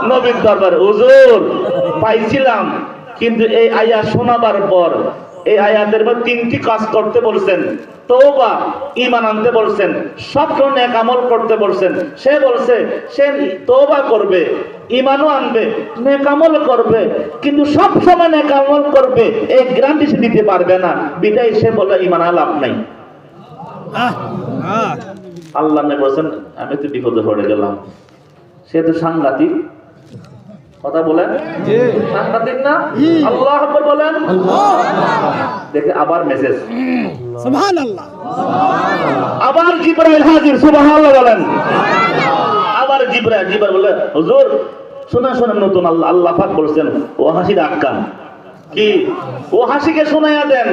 নবীর দরবারে হুজুর পাইছিলাম, কিন্তু এই আয়াত শোনাবার পর এই আয়াতের মধ্যে তিনটি কাজ করতে বলছেন, তওবা, ঈমান আনতে বলছেন, সব নেক আমল করতে বলছেন। সে বলছে সে তওবা করবে, ঈমানও আনবে, নেক আমল করবে, কিন্তু সব সময় নেক আমল করবে এই গ্যারান্টি সে দিতে পারবে না। বিদায় সে বলে ঈমান লাভ নাই। আল্লাহ নবী বলেন আমি তো বিপদে পড়ে গেলাম। সে তো সাংঘাতিক, কথা বলেন সাংঘাতিক না? আল্লাহু আকবার বলেন। দেখে আবার মেসেজ, সুবহানাল্লাহ, আবার জিবরাইল হাজির, সুবহানাল্লাহ বলেন। আবার জিবরাইল বলে হুজুর শুনে শুনে নতুন আল্লাহ পাক বলেছেন ও হাসির আক্কান কি? ও হাসিকে শোনায়া দেন,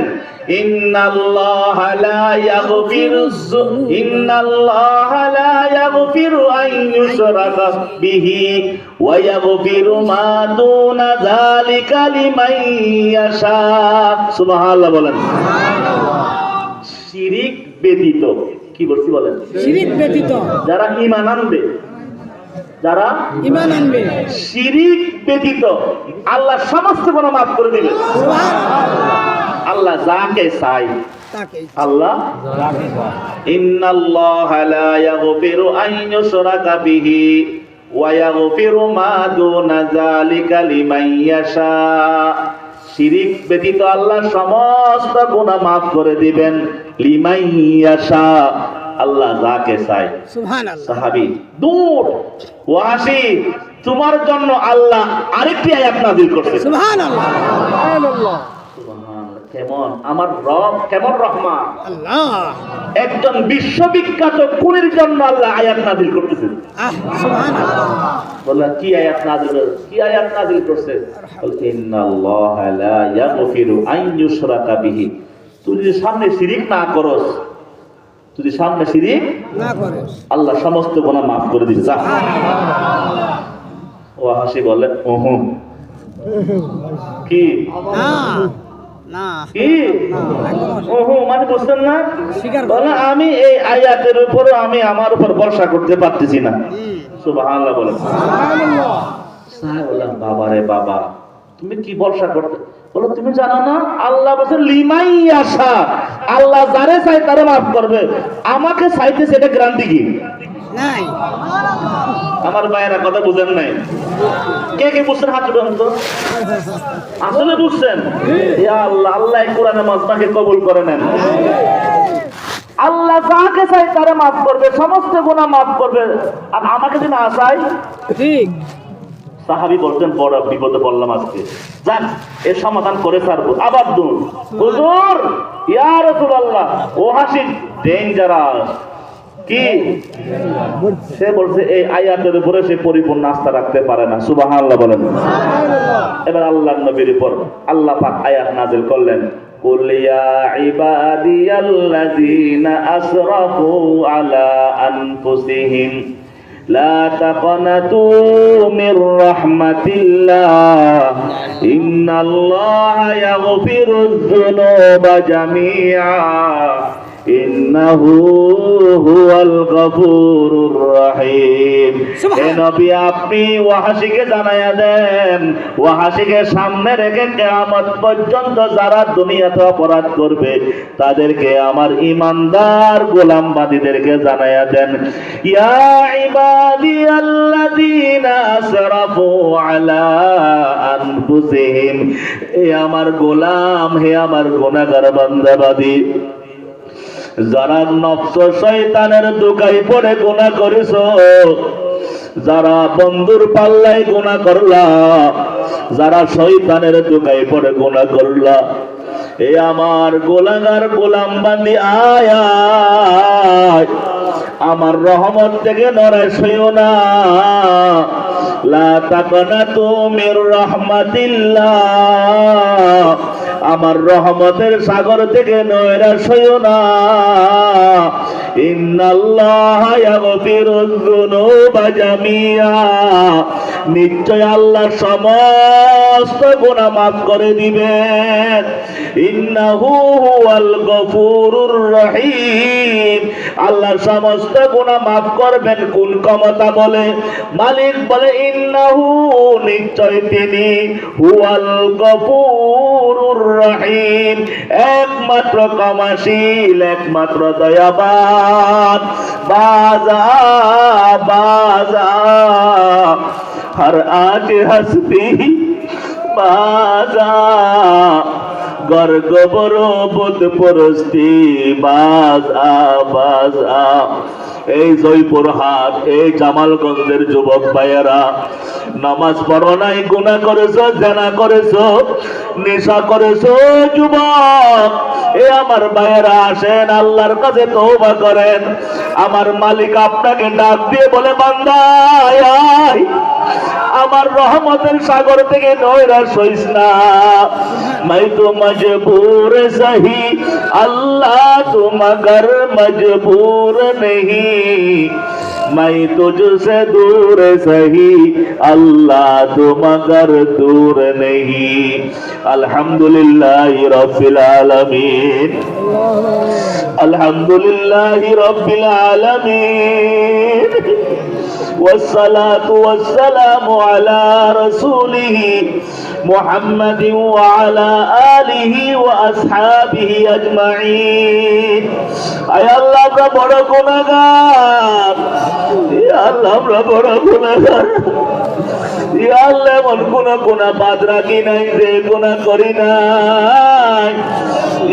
ইন্নাল্লাহা লা ইয়াগফিরু আন ইউশরাকা বিহি ওয়া ইয়াগফিরু মা দুনা যালিকা লিমান ইয়াশা। সুবহানাল্লাহ বলেন। শিরিক ব্যতীত, কি বলছি বলেন? শিরিক ব্যতীত যারা ঈমান আনবে, যারা ঈমান আনবে, শিরিক ব্যতীত আল্লাহ সমস্ত গুনাহ মাফ করে দিবেন। আল্লাহ যাকে চাই, তাকে আল্লাহ ইন্নাল্লাহা লা ইয়াগফিরু আন ইউশরাকা বিহি ওয়া ইয়াগফিরু মা দুনা যালিকা লিমান ইয়াশা। শিরিক ব্যতীত আল্লাহ সমস্ত গুনাহ মাফ করে দিবেন, লিমান ইয়াশা, আল্লাহ যাকে চায়। সুবহানাল্লাহ। সাহাবী দূর ওয়াসি, তোমার জন্য আল্লাহ আরেকটি আয়াত নাযিল করছে। সুবহানাল্লাহ, সুবহানাল্লাহ, সুবহানাল্লাহ। কেমন আমার রব, কেমন রহমান। আল্লাহ একজন বিশ্ববিখ্যাত কুলির জন্য আল্লাহ আয়াত নাযিল করতেছে। সুবহানাল্লাহ। বললেন কি আয়াত নাযিল, কি আয়াত নাযিল করছে? বলতে ইন্নাল্লাহা লা ইয়াগফিরু আন ইউশরাকা বিহি, তুই যদি সামনে শিরিক না করস, তুই যদি সামনে শিরিক না করে আল্লাহ সমস্ত গুনাহ মাফ করে দিবে। যা। ও হাসি বলে ওহো কি না না কি ওহো মানে বুঝছেন না? স্বীকার বলে আমি এই আয়াতের উপর আমি আমার উপর ভরসা করতে পারতেছি না। সুবহানাল্লাহ বলে। সাহেব বাবা রে বাবা, তুমি কি ভরসা করতে? বলো তুমি জানো না আল্লাহ বলেন লিমাই আশা, আল্লাহ যারে চাই তারে মাফ করবে। আমাকে চাইতে সেটা গ্যারান্টি কি নাই? আমার ভাইয়েরা কথা বুঝেন নাই? কে কে বুঝছেন হাত উঠান তো। আসলে বুঝছেন? ইয়া আল্লাহ, আল্লাহ এই কোরআনে মাজমাকে কবুল করে নেন। আল্লাহ যাকে চাই তারে মাফ করবে, সমস্ত গুনাহ মাফ করবে, আর আমাকে যদি না চাই। ঠিক। সাহাবী বলতেন বড় বিপদে পড়লাম আজকে, যাক এর সমাধান করে ছাড়বো। আবার দূর হুজুর ইয়া রাসূলুল্লাহ, ও হাসি ডেঞ্জারাস কি? সে বলছে এই আয়াতের উপরে সে পরিপূর্ণ আস্থা রাখতে পারে না। সুবহানাল্লাহ বলেন। এবার আল্লাহর নবীর উপর আল্লাহ পাক আয়াত নাযিল করলেন, কুল ইয়া ইবাদিয়াল্লাযীনা আসরাফু আলা আনফুসিহিম লা তাকনাতু মির রাহমাতিল্লাহ ইন্নাল্লাহা ইয়াগফিরুয যুনুবা জামিআ ইন্নাহু হুয়াল গফুরুর রহিম। হে নবী আপনি ওয়াহাশিকে জানায়া দেন, ওয়াহাশিকে সামনে রেখে কিয়ামত পর্যন্ত যারা দুনিয়াতে অপরাধ করবে তাদেরকে আমার ঈমানদার গোলামবাদীদেরকে জানায়া দেন, ইয়া ইবাদিয়াল্লাযীনা আসরাফু আলা আনফুসিহিম, হে আমার গোলাম, হে আমার গুনাহগার বান্দাবাদী, যারা নফস শয়তানের দোকায় পড়ে গুনাহ করেছো, যারা বন্ধুর পাল্লায় গুনাহ করলা, যারা শয়তানের দোকায় পড়ে গুনাহ করলা, এ আমার গোলাগার গোলাম বান্দি আয় আমার রহমত থেকে নড়াইশ হইও না। লা তাকনাতু মির রাহমাতিল্লাহ, আমার রহমতের সাগর থেকে নৈরাশ হইও না। ইন্নাল্লাহা ইয়াগফিরুয যুনুবা জামিআ, নিশ্চয় আল্লাহ সমস্ত গুনাহ মাফ করে দিবেন। ইন্নাহু হুয়াল গফুরুর রহিম, আল্লাহ সমস্ত গুনাহ মাফ করবেন। কোন ক্ষমতা বলে? মালিক বলে ইন্নাহু, নিশ্চয় তিনি, হুয়াল গফুরুর রহিম, একমাত্র ক্ষমাশীল, একমাত্র দয়াবান। বাজা বাজা हर आज हंसती बाजा, गर्ग बरो बुध परस्ती बाजा बाजा। এই জয়পুরহাট, এই জামালগঞ্জের যুবক ভাইয়েরা, নামাজ পড়ো নাই, গুনাহ করেছো, জেনা করেছো, নেশা করেছো, যুবক এ আমার ভাইয়েরা আসেন, আল্লাহর কাছে তওবা করেন। আমার মালিক আপনাকে ডাক দিয়ে বলে, বান্দা আয়, আমার রহমতের সাগর থেকে নৈরাশ হইস না। मैं तो मजबूर सही, अल्लाह तो मगर मजबूर नहीं। मैं तुझसे दूर सही, अल्लाह तो मगर दूर नहीं। अल्हम्दुलिल्लाह रब्बिल आलमीन, अल्हम्दुलिल्लाह रब्बिल आलमीन, वस्सलातु वस्सलामु अला रसूलिही मुहम्मदिन व अला आलिहि व असहाबिहि अजमाइन। आय अल्लाह, আমরা বড় গুনাহগার, ইয়া আল্লাহ আমরা বড় গুনাহগার। ইয়া আল্লাহ, এমন কোন গুনাহ বাদ রাখি নাই যে গুনাহ করি নাই।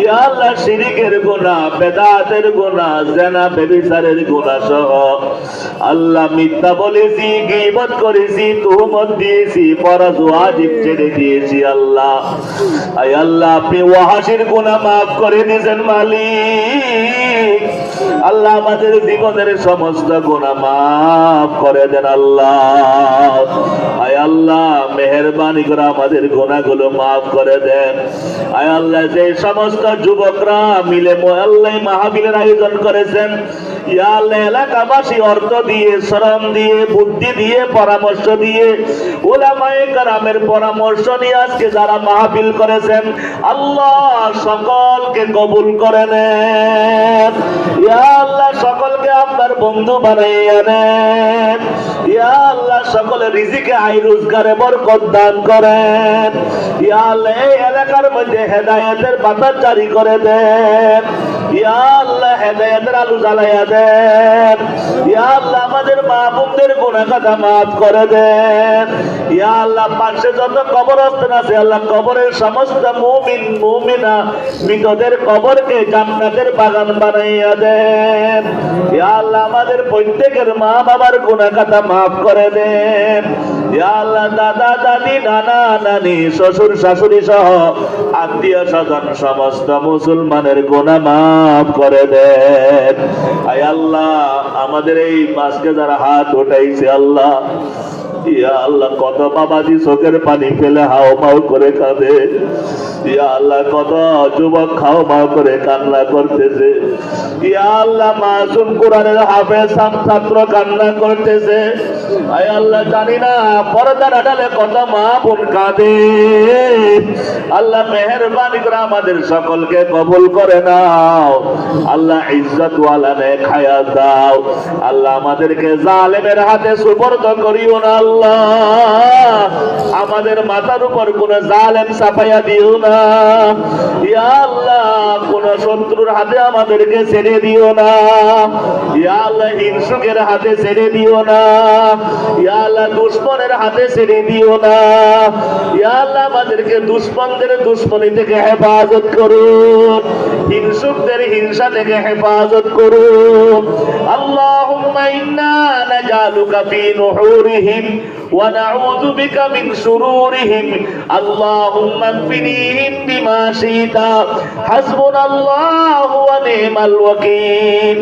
ইয়া আল্লাহ, শিরকের গুনাহ, বেদাতের গুনাহ, জিনা ব্যভিচারের গুনাহ সহ আল্লাহ মিথ্যা বলেছি, গীবত করেছি, তুহমত দিয়েছি, ফরজ ওয়াজিব ছেড়ে দিয়েছি। আল্লাহ, আয় আল্লাহ, আপনি ওয়াহাসির গুনাহ মাফ করে দিয়েছেন মালিক। আল্লাহ, আমাদের জীবনের সমস্ত গুনাহ মাফ করে দেন আল্লাহ। আয় আল্লাহ, মেহেরবানি করে আমাদের গুনাহগুলো মাফ করে দেন। আয় আল্লাহ, যে সমস্ত যুবকরা মিলে আল্লাহ মাহফিলের আয়োজন করেছেন, ইয়া আল্লাহ, এলাকাবাসী অর্থ দিয়ে, শ্রম দিয়ে, বুদ্ধি দিয়ে, পরামর্শ দিয়ে, উলামায়ে কেরামের পরামর্শ নিয়ে আজকে যারা মাহফিল করেছেন, আল্লাহ সকলকে কবুল করে নেন। ইয়া আল্লাহ, সকলকে আপনার বন্ধু বানাইয়া নেন। ইয়া আল্লাহ, সকলের রিজিকে আয় রোজগারে বরকত দান করেন। ইয়া আল্লাহ, এই এলাকার মধ্যে হেদায়েতের বাতাস জারি করে দেন। ইয়া আল্লাহ, হেদায়েতের আলো জ্বালাইয়া দেন। ইয়া আল্লাহ, আমাদের মা বোনদের গুনাহ খাতা মাফ করে দেন। ইয়া আল্লাহ, পাশে যত কবরস্থান আছে, আল্লাহ কবরের সমস্ত মুমিন মুমিনা মৃতদের কবরকে জান্নাতের বাগান বানাইয়া দেন। ইয়া আল্লাহ, আমাদের প্রত্যেকের মা বাবার গুনাহ খাতা মাফ করে দেন। ইয়া আল্লাহ, দাদা দাদি, নানা নানি, শ্বশুর শাশুড়ি সহ আত্মীয় স্বজন সমস্ত মুসলমানের গুনাহ মাফ করে দেন। আয় আল্লাহ, আমাদের এই মাসকে যারা হাত উঠাইছে, আল্লাহ ইয়া আল্লাহ, কত বাবাজি চোখের পানি ফেলে হাও মাও করে কাঁদে। ইয়া আল্লাহ, কত যুবক খাও মাও করে কান্না করতেছে। ইয়া আল্লাহ, মাসুম কোরআনের হাফেজ ছাত্র কান্না করতেছে। আয় আল্লাহ, জানি না পর্দার আড়ালে কত মা বোন কাঁদে। আল্লাহ, মেহেরবানি করে আমাদের সকলকে কবুল করে নাও। আল্লাহ, ইজ্জত ওয়ালা নেক হায়াত দাও। আল্লাহ, আমাদেরকে জালেমের হাতে সুপর্দ করিও না। আল্লাহ, আমার আমাদের মাথার উপর কোন জালেম চাপাইয়া দিও না। ইয়া আল্লাহ কোন শত্রুর হাতে আমাদেরকে ছেড়ে দিও না। ইয়া আল্লাহ হিংসুকের হাতে ছেড়ে দিও না। ইয়া আল্লাহ দুশমনের হাতে ছেড়ে দিও না। ইয়া আল্লাহ আমাদেরকে দুশমনদের দুশমনি থেকে হেফাজত করুন, হিংসুকদের হিংসা থেকে হেফাজত করুন। আল্লাহুম্মা ইন্না নাজালুকা ফি নুহুরিহিম ওয়া নাউযু বিকা মিন শুরুরিহিম। আল্লাহুম্মা ইকফিনিহিম বিমা শিতা। হাসবুনাল্লাহু ওয়া নি'মাল ওয়াকিল।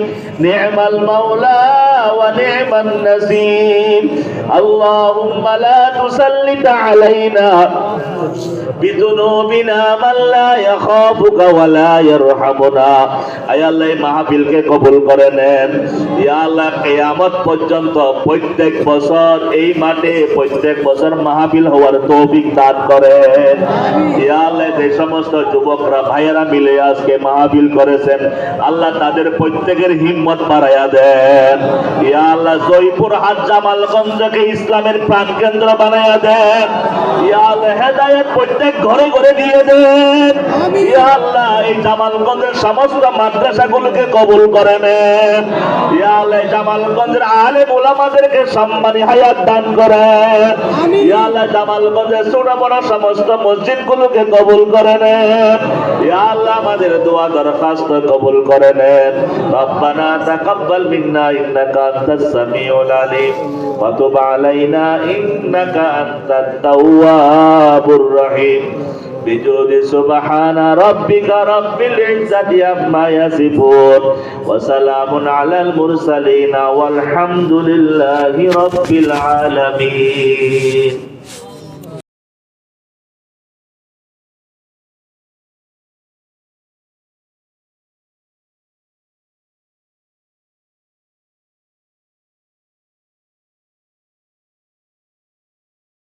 নি'মাল মাওলা ওয়া নি'মান নাসীর। আল্লাহুম্মা লা তুসাল্লিত আলাইনা বিযুনুবিনা মান লা ইয়াখাফুকা ওয়া লা ইয়ারহামুনা। আয় আল্লাহ এই মাহফিলকে কবুল করে নেন। ইয়া আল্লাহ কিয়ামত পর্যন্ত প্রত্যেক বছর এই মাঠে প্রত্যেক বছর মাহফিল হওয়ার তৌফিক দান করেন। ইয়া আল্লাহ যে সমস্ত যুবকরা ভাইয়েরা মিলে আজকে মাহফিল করেছেন আল্লাহ তাদের প্রত্যেকের হিম্মত বাড়ায়া দেন। ইয়া আল্লাহ জয়পুরহাট জামালগঞ্জকে ইসলামের প্রাণকেন্দ্র বানায়া দেন। ইয়া আল্লাহ হেদায়েত প্রত্যেক ঘরে ঘরে দিয়ে দেন। ইয়া আল্লাহ এই জামালগঞ্জের সমস্ত মাদ্রাসাগুলোকে কবুল করে নেন। ইয়া আল্লাহ জামালগঞ্জের আলেম ওলামাদেরকে সম্মানী হায়াত দান করেন। ইয়া আল্লাহ জামালগঞ্জের ছোট বড় সমস্ত মসজিদগুলোকে কবুল করে নেন। ইয়া আল্লাহ আমাদের দোয়া দরখাস্ত কবুল করে নেন। রব্বানা তাকাব্বাল মিন্না ইন্নাকা আনতাস সামিউল আলিম ওয়া তুব আলাইনা ইন্নাকা আনতাত তাওয়াবুর রহিম। بجود سبحان ربك رب العزة عما يصفون وسلام على المرسلين والحمد لله رب العالمين.